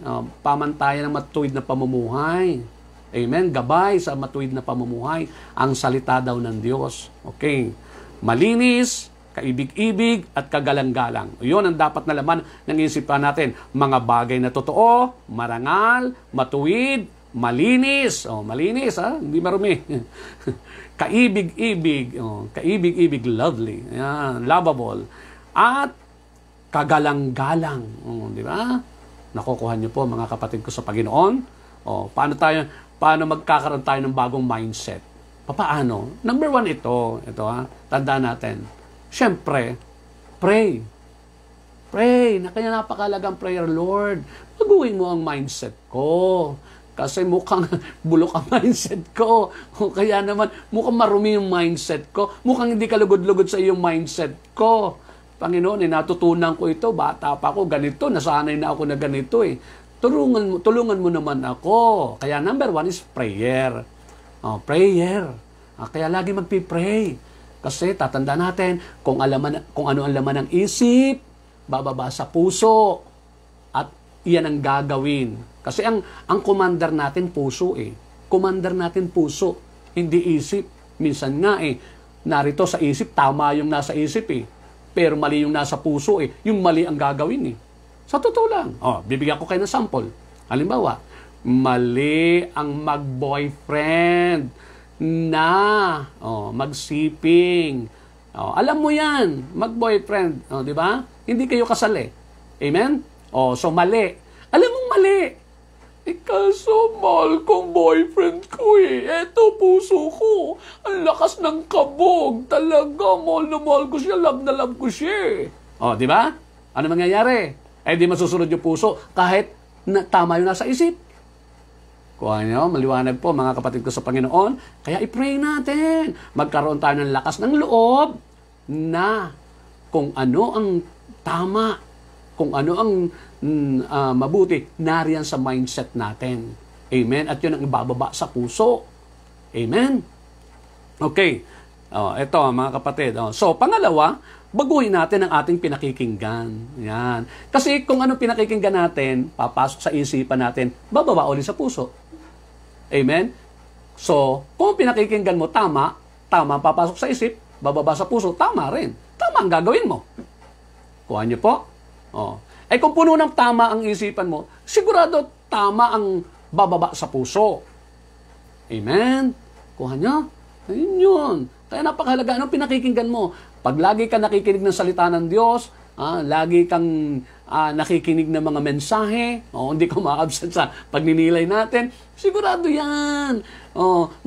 Pamantayan ng matuwid na pamumuhay. Amen? Gabay sa matuwid na pamumuhay ang salita daw ng Diyos. Okay. Malinis, kaibig-ibig, at kagalang-galang. Yun ang dapat na laman ng isipan natin. Mga bagay na totoo, marangal, matuwid, malinis. Malinis, hindi marumi. Kaibig-ibig, kaibig-ibig, lovely, yan, lovable, at kagalang-galang, di ba? Nakukuha niyo po mga kapatid ko sa Panginoon. Paano magkakaroon tayo ng bagong mindset? Paano? Number 1 ito tandaan natin. Siyempre, pray. Pray, kaya napakalagang prayer, Lord, baguhin mo ang mindset ko. Kasi mukhang bulok ang mindset ko. O kaya naman, mukhang marumi yung mindset ko. Mukhang hindi kalugod-lugod sa iyong mindset ko. Panginoon, natutunan ko ito. Bata pa ako, ganito. Nasanay na ako na ganito eh. Tulungan mo naman ako. Kaya number 1 is prayer. Prayer. Kaya lagi magpipray. Kasi tatanda natin, kung ano ang laman ng isip, bababa sa puso. At iyan ang gagawin. Kasi ang commander natin puso eh. Commander natin puso, hindi isip. Minsan nga narito sa isip, tama yung nasa isip eh. Pero mali yung nasa puso eh. Yung mali ang gagawin eh. Sa totoo lang. Bibigyan ko kayo ng sample. Halimbawa, mali ang mag-boyfriend na magsiping. Alam mo yan, mag-boyfriend. Di ba? Hindi kayo kasal eh. Amen? So mali. Alam mo mali. Kaso mahal kong boyfriend ko eh. Eto, puso ko. Ang lakas ng kabog. Talaga, mahal na mahal ko siya. Love na love ko siya. Di ba? Ano mangyayari? Di masusunod yung puso kahit tama yung nasa isip. Kuha nyo, maliwanag po mga kapatid ko sa Panginoon. Kaya i-pray natin. Magkaroon tayo ng lakas ng loob na kung ano ang tama, kung ano ang mabuti, nariyan sa mindset natin. Amen? At yun ang ibababa sa puso. Amen? Okay. Ito mga kapatid. So, pangalawa, baguhin natin ang ating pinakikinggan. Yan. Kasi kung ano pinakikinggan natin, papasok sa isipan natin, bababa ulit sa puso. Amen? So, kung pinakikinggan mo, tama, papasok sa isip, bababa sa puso, tama rin. Tama ang gagawin mo. Kuha niyo po. Kung puno ng tama ang isipan mo, sigurado tama ang bababa sa puso. Amen? Kuha niyo? Ayun yun. Kaya napakahalaga. Anong pinakikinggan mo? Pag lagi ka nakikinig ng salita ng Diyos, lagi kang nakikinig ng mga mensahe, hindi ka ma-absent sa pagninilay natin, sigurado yan.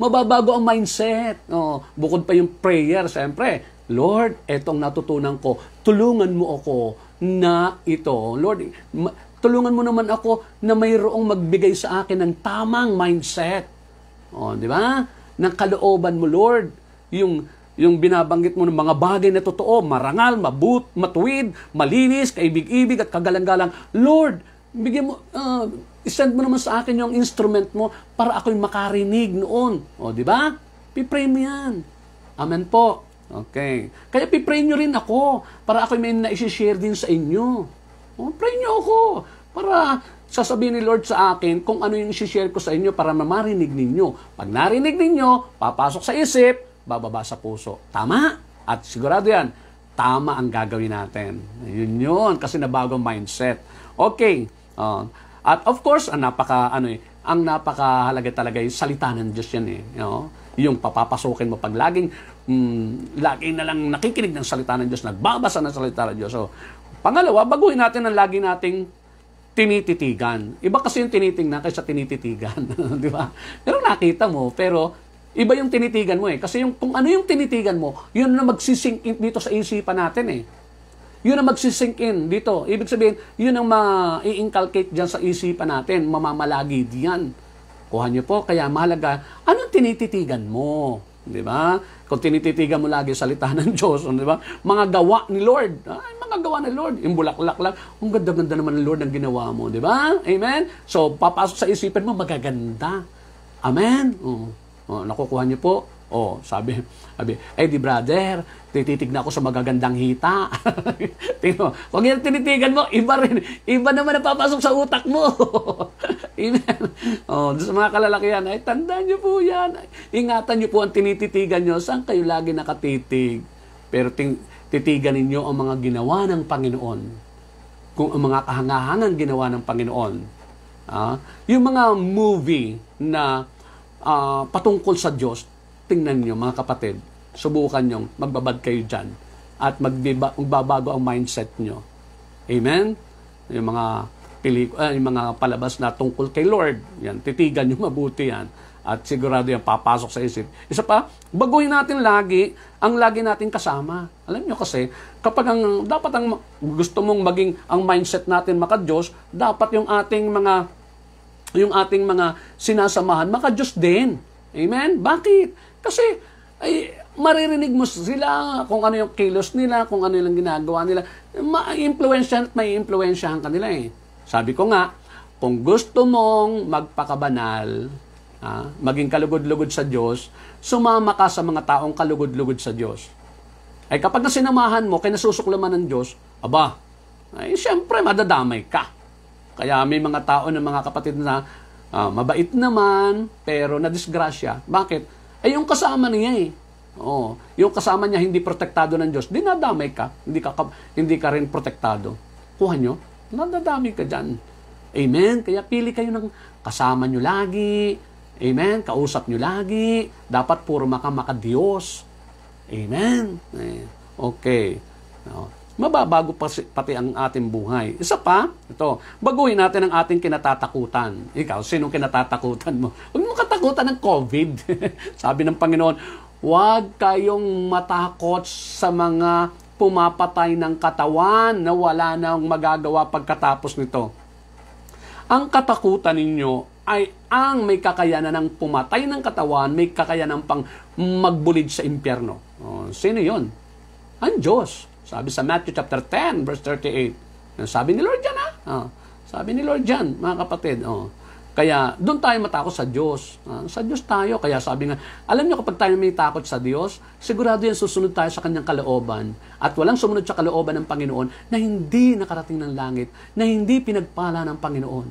Mababago ang mindset. Bukod pa yung prayer, siyempre, Lord, etong natutunan ko, tulungan mo ako na ito. Lord, tulungan mo naman ako na mayroong magbigay sa akin ng tamang mindset. Di ba? Ng kalooban mo, Lord. Yung binabanggit mo ng mga bagay na totoo, marangal, matuwid, malinis, kaibig-ibig at kagalang-galang. Lord, bigyan mo, isend mo naman sa akin yung instrument mo para ako'y makarinig noon. Di ba? Pipray mo yan. Amen po. Okay. Kaya pipray nyo rin ako para ako'y may na-share din sa inyo. Pray nyo ako para sasabihin ni Lord sa akin kung ano yung i-share ko sa inyo para mamarinig ninyo. Pag narinig ninyo, papasok sa isip, bababa sa puso. Tama? At sigurado yan, tama ang gagawin natin. Yun, kasi nabagong mindset. Okay. At of course, ang napakahalaga talaga yung salita ng Diyos yan eh. Yung papapasukin mo pag laging na lang nakikinig ng salita ng Diyos, nagbabasa ng salita ng Diyos. So, pangalawa, baguhin natin ang lagi nating tinititigan. Iba kasi yung tinitingnan kaysa tinititigan. Di ba? Pero nakita mo, pero iba yung tinitigan mo eh. Kasi kung ano yung tinitigan mo, yun na magsisink in dito sa isipan natin eh. Yun ang magsisink in dito. Ibig sabihin, yun ang ma-i-inculcate dyan sa isipan natin, mamamalagi diyan. Kuha niyo po, kaya mahalaga, anong tinititigan mo? Di ba? Kung tinititigan mo lagi salita ng Diyos, di ba? Mga gawa ni Lord. Ay, mga gawa ni Lord. Yung bulaklak lang. Ang ganda-ganda naman ng Lord ang ginawa mo. Di ba? Amen? So, papasok sa isipan mo, magaganda. Amen? Nakukuha niyo po? Sabi, di brother, tititignan ako sa magagandang hita. Tingnan mo, kung yan tinitigan mo, iba rin. Iba naman na papasok sa utak mo. Amen. Sa mga kalalakihan, ay tandaan niyo po yan. Ingatan niyo po ang tinititigan niyo. Saan kayo lagi nakatitig? Pero titigan ninyo ang mga ginawa ng Panginoon. Kung ang mga kahangahangan ginawa ng Panginoon. Yung mga movie na patungkol sa Diyos, tingnan nyo mga kapatid, subukan nyo, magbabad kayo dyan at magbabago ang mindset nyo. Amen? Yung mga yung mga palabas na tungkol kay Lord, yan, titigan nyo mabuti yan at sigurado yan papasok sa isip. Isa pa, baguhin natin lagi ang lagi natin kasama. Alam nyo kasi, kapag dapat ang gusto mong maging ang mindset natin maka-Diyos, dapat yung ating mga sinasamahan maka-Diyos din. Amen? Bakit? Kasi, maririnig mo sila kung ano yung kilos nila, kung ano yung ginagawa nila. May influensyahan kanila eh. Sabi ko nga, kung gusto mong magpakabanal, maging kalugod-lugod sa Diyos, sumama ka sa mga taong kalugod-lugod sa Diyos. Ay kapag nasinamahan mo, kaya nasusuklaman ng Diyos, siyempre madadamay ka. Kaya may mga tao ng mga kapatid na mabait naman, pero nadisgrasya. Bakit? Yung kasama niya eh. Yung kasama niya hindi protektado ng Diyos, dinadamay ka. Hindi ka rin protektado. Kuha nyo, nadadamay ka dyan. Amen? Kaya pili kayo ng kasama nyo lagi. Amen? Kausap nyo lagi. Dapat puro maka-Diyos. Amen? Okay. Mababago pati ang ating buhay. Isa pa, ito, baguhin natin ang ating kinatatakutan. Ikaw, sinong kinatatakutan mo? Huwag mo katakutan ng COVID. Sabi ng Panginoon, huwag kayong matakot sa mga pumapatay ng katawan na wala nang magagawa pagkatapos nito. Ang katakutan ninyo ay ang may kakayanan ng pumatay ng katawan, may kakayanan pang magbulid sa impyerno. Sino yon? Ang Diyos. Sabi sa Matthew chapter 10, verse 38. Sabi ni Lord dyan, Sabi ni Lord dyan, mga kapatid. Kaya, doon tayo matakot sa Diyos. Sa Diyos tayo. Kaya sabi nga, alam niyo kapag tayo may takot sa Diyos, sigurado yan susunod tayo sa kanyang kalooban. At walang sumunod sa kalooban ng Panginoon na hindi nakarating ng langit, na hindi pinagpala ng Panginoon.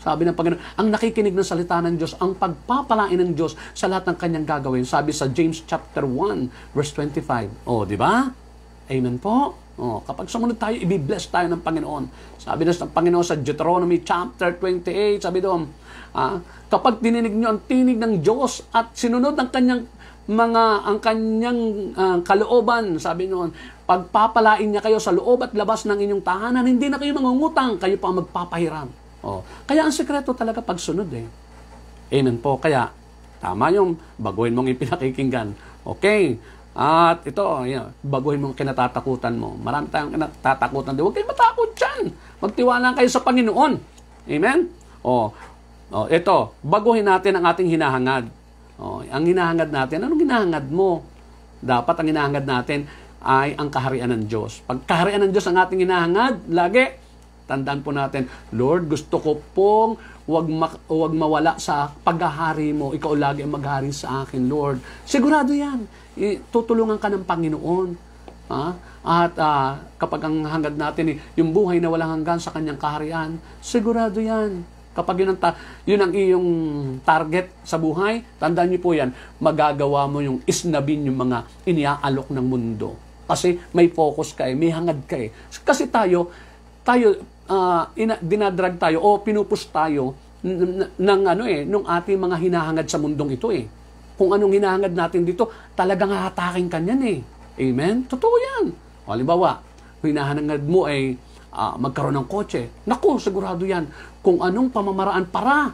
Sabi ng Panginoon, ang nakikinig ng salita ng Diyos, ang pagpapalain ng Diyos sa lahat ng kanyang gagawin. Sabi sa James chapter 1, verse 25. Di ba? Amen po. Kapag sumunod tayo, i-bless tayo ng Panginoon. Sabi na ng Panginoon sa Deuteronomy chapter 28, sabi doon, kapag tininig nyo ang tinig ng Diyos at sinunod ang kanyang kalooban, sabi noon, pagpapalain niya kayo sa loob at labas ng inyong tahanan, hindi na kayo mangungutang, kayo pa ang magpapahiram. Kaya ang sekreto talaga pagsunod eh. Amen po. Kaya, tama yung baguhin mong ipinakikinggan. Okay. At ito, baguhin mo kinatatakutan mo. Marami tayong kinatatakutan. Huwag kayong matakot dyan. Magtiwala kayo sa Panginoon. Amen? Ito, baguhin natin ang ating hinahangad. Ang hinahangad natin, anong hinahangad mo? Dapat ang hinahangad natin ay ang kaharian ng Diyos. Pag kaharian ng Diyos ang ating hinahangad, lagi, tandaan po natin, Lord, gusto ko pong huwag mawala sa paghahari mo. Ikaw lagi ang maghari sa akin, Lord. Sigurado yan. Tutulungan ka ng Panginoon. At kapag ang hangad natin, yung buhay na walang hanggan sa kanyang kaharian, sigurado yan. Kapag yun ang iyong target sa buhay, tandaan niyo po yan, magagawa mo yung isnabin yung mga iniaalok ng mundo. Kasi may focus ka may hangad ka Kasi tayo dinadrag tayo o pinupus tayo nung ating mga hinahangad sa mundong ito Kung anong hinahangad natin dito, talagang hahatakin ka niyan Amen? Totoo yan. Halimbawa, hinahangad mo ay magkaroon ng kotse. Naku, sigurado yan. Kung anong pamamaraan para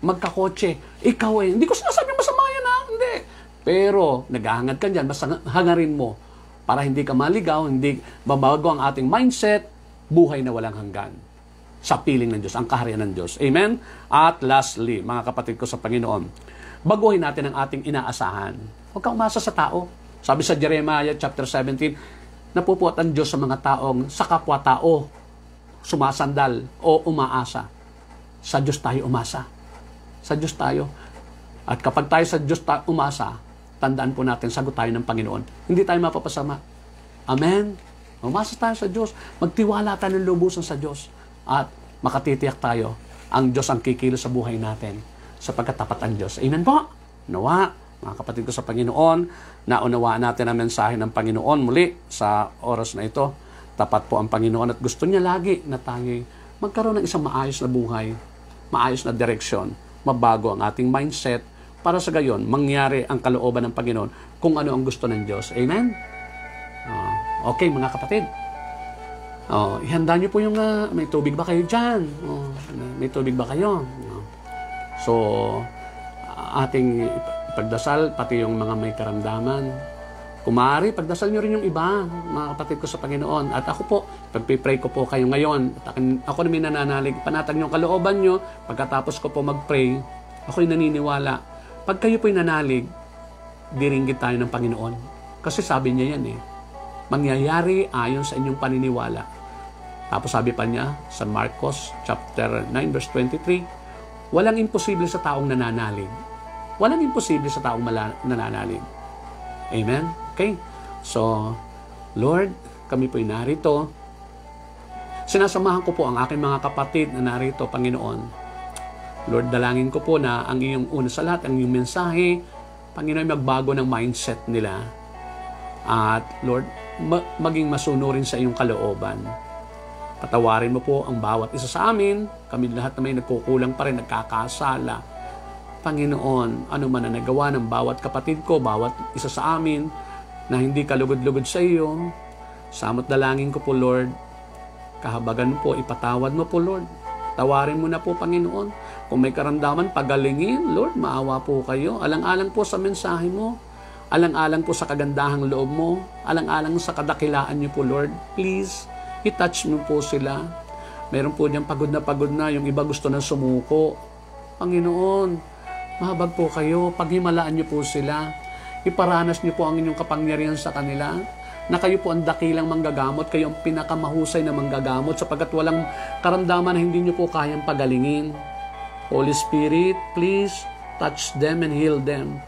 magkakotse, ikaw hindi ko sinasabing masama yan hindi. Pero, naghahangad ka dyan, basta hangarin mo para hindi ka maligaw, hindi babago ang ating mindset, buhay na walang hanggan. Sa piling ng Diyos, ang kaharian ng Diyos. Amen? At lastly, mga kapatid ko sa Panginoon, baguhin natin ang ating inaasahan. Huwag kang umasa sa tao. Sabi sa Jeremiah chapter 17, napupuot ang Diyos sa mga taong sa kapwa-tao sumasandal o umaasa. Sa Diyos tayo umasa. Sa Diyos tayo. At kapag tayo sa Diyos umasa, tandaan po natin, sagot tayo ng Panginoon. Hindi tayo mapapasama. Amen? Umasa tayo sa Diyos. Magtiwala tayo ng lubusan sa Diyos. At makatitiyak tayo, ang Diyos ang kikilos sa buhay natin sapagkat tapat ang Diyos. Amen po? Nawa, mga kapatid ko sa Panginoon, naunawaan natin ang mensahe ng Panginoon muli sa oras na ito. Tapat po ang Panginoon at gusto niya lagi na tayo magkaroon ng isang maayos na buhay, maayos na direksyon, mabago ang ating mindset para sa gayon, mangyari ang kalooban ng Panginoon kung ano ang gusto ng Diyos. Amen? Okay, mga kapatid. Ihanda niyo po yung, may tubig ba kayo dyan? May tubig ba kayo? So, ating ipagdasal, pati yung mga may karamdaman. Kung maaari, pagdasal niyo rin yung iba, mga kapatid ko sa Panginoon. At ako po, pagpipray ko po kayo ngayon, at ako na may nananalig, panatag niyo ang kalooban niyo, pagkatapos ko po mag-pray, ako'y naniniwala. Pag kayo po'y nanalig, diringgit tayo ng Panginoon. Kasi sabi niya yan mangyayari ayon sa inyong paniniwala. Tapos sabi pa niya sa Marcos chapter 9 verse 23, walang imposible sa taong nananalig. Walang imposible sa taong nananalig. Amen? Okay? So, Lord, kami po'y narito. Sinasamahan ko po ang aking mga kapatid na narito, Panginoon. Lord, dalangin ko po na ang iyong una sa lahat, ang iyong mensahe, Panginoon, magbago ng mindset nila. At Lord, maging masunurin sa iyong kalooban. Patawarin mo po ang bawat isa sa amin. Kami lahat na may nagkukulang pa rin, nagkakasala. Panginoon, ano man ang nagawa ng bawat kapatid ko, bawat isa sa amin, na hindi kalugod-lugod sa iyo, samot dalangin ko po, Lord, kahabagan mo po, ipatawad mo po, Lord. Tawarin mo na po, Panginoon. Kung may karamdaman, pagalingin, Lord, maawa po kayo. Alang-alang po sa mensahe mo. Alang-alang po sa kagandahang loob mo. Alang-alang sa kadakilaan niyo po, Lord. Please, i-touch mo po sila. Meron po diyang pagod na, yung iba gusto na sumuko. Panginoon, mahabag po kayo. Paghimalaan niyo po sila. Iparanas niyo po ang inyong kapangyarihan sa kanila. Na kayo po ang dakilang manggagamot, kayo ang pinakamahusay na manggagamot sapagkat walang karamdaman na hindi niyo po kayang pagalingin. Holy Spirit, please touch them and heal them.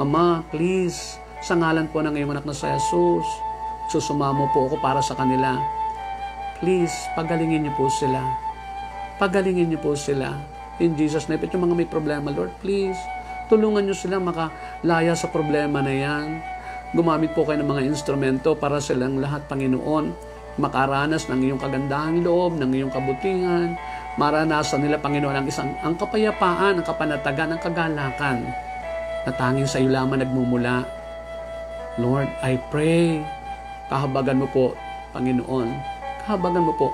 Ama, please, sa ngalan po ng iyong anak na sa Jesus, susumamo po ako para sa kanila. Please, pagalingin niyo po sila. Pagalingin niyo po sila. In Jesus' name, at yung mga may problema, Lord, please, tulungan niyo sila makalaya sa problema na yan. Gumamit po kayo ng mga instrumento para silang lahat, Panginoon, makaranas ng iyong kagandahang loob, ng iyong kabutihan, maranasan nila, Panginoon, ang kapayapaan, ang kapanatagan, ang kagalakan na tanging sa iyo lamang nagmumula. Lord, I pray, kahabagan mo po, Panginoon, kahabagan mo po,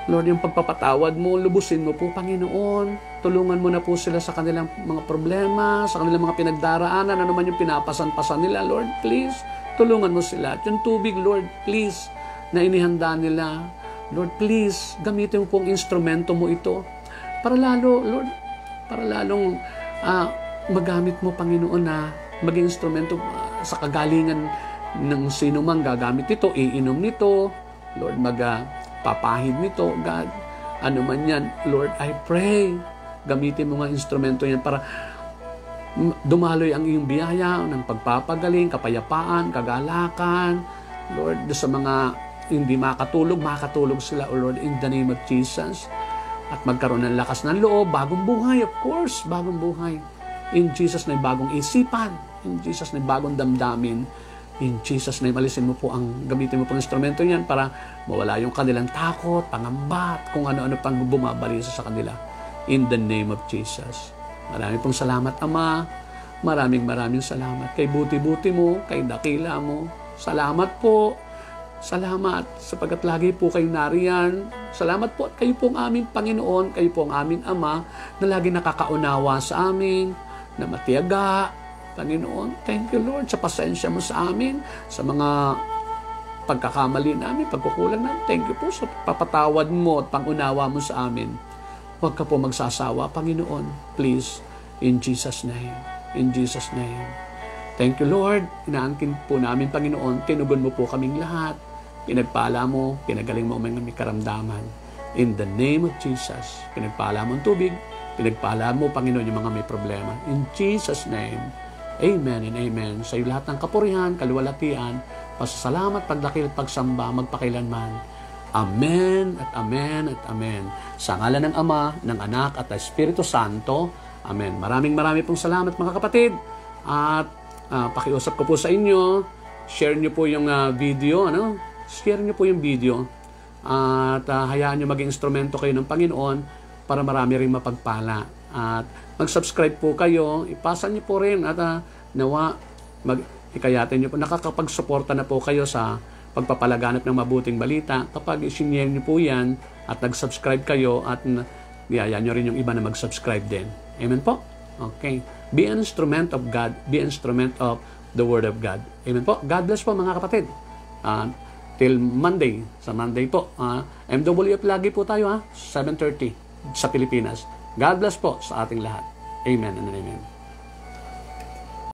Lord, yung pagpapatawad mo, lubusin mo po, Panginoon. Tulungan mo na po sila sa kanilang mga problema, sa kanilang mga pinagdaraanan, ano man yung pinapasan-pasan nila, Lord, please, tulungan mo sila. At yung tubig, Lord, please, na inihanda nila, Lord, please, gamitin mo pong instrumento mo ito para lalo, Lord, para lalong magamit mo, Panginoon, na maging instrumento sa kagalingan ng sino mang gagamit ito, iinom nito, Lord, papahid nito, God, ano man yan, Lord, I pray, gamitin mo nga instrumento yan para dumaloy ang iyong biyaya ng pagpapagaling, kapayapaan, kagalakan, Lord, sa mga hindi makatulog sila, O Lord, in the name of Jesus, at magkaroon ng lakas ng loob, bagong buhay, of course, bagong buhay, in Jesus' name, bagong isipan, in Jesus' name, bagong damdamin, in Jesus' name, alisin mo po gamitin mo po ang instrumento niyan para mawala yung kanilang takot, pangamba, at kung ano-ano pang bumabalisa sa kanila. In the name of Jesus. Maraming pong salamat, Ama. Maraming salamat. Kay buti-buti mo, kay dakila mo. Salamat po. Salamat sapagkat lagi po kayo nariyan. Salamat po at kayo po ang aming Panginoon, kayo po ang aming Ama na lagi nakakaunawa sa amin, na matiyaga. Panginoon, thank you, Lord, sa pasensya mo sa amin, sa mga pagkakamali namin, pagkukulang namin. Thank you po sa papatawad mo at pangunawa mo sa amin. Huwag ka po magsasawa, Panginoon. Please, In Jesus' name. In Jesus' name. Thank you, Lord. Inaangkin po namin, Panginoon, tinugon mo po kaming lahat. Pinagpala mo, pinagaling mo ang may karamdaman. In the name of Jesus. Pinagpala mo ang tubig, pinagpala mo, Panginoon, yung mga may problema. In Jesus' name. Amen and amen. Sa iyo lahat ng kapurihan, kaluwalhatian, pasasalamat, pagdakil, pagsamba, magpakailanman. Amen at amen at amen. Sa ngalan ng Ama, ng Anak at ng Espiritu Santo. Amen. Maraming pong salamat mga kapatid. At pakiusap ko po sa inyo, share nyo po yung video, share nyo po yung video. At hayaan nyo maging instrumento kayo ng Panginoon para marami rin mapagpala. At mag-subscribe po kayo, ipasa nyo po rin at nawa, ikayatin nyo po, nakakapag-suporta na po kayo sa pagpapalaganap ng mabuting balita kapag isinyer nyo po yan at nag-subscribe kayo at niyaya nyo rin yung iba na mag-subscribe din. Amen po? Okay. Be an instrument of God. Be an instrument of the Word of God. Amen po? God bless po mga kapatid. Till Monday. Sa Monday po. MWF lagi po tayo 7:30 sa Pilipinas. God bless po sa ating lahat. Amen and amen.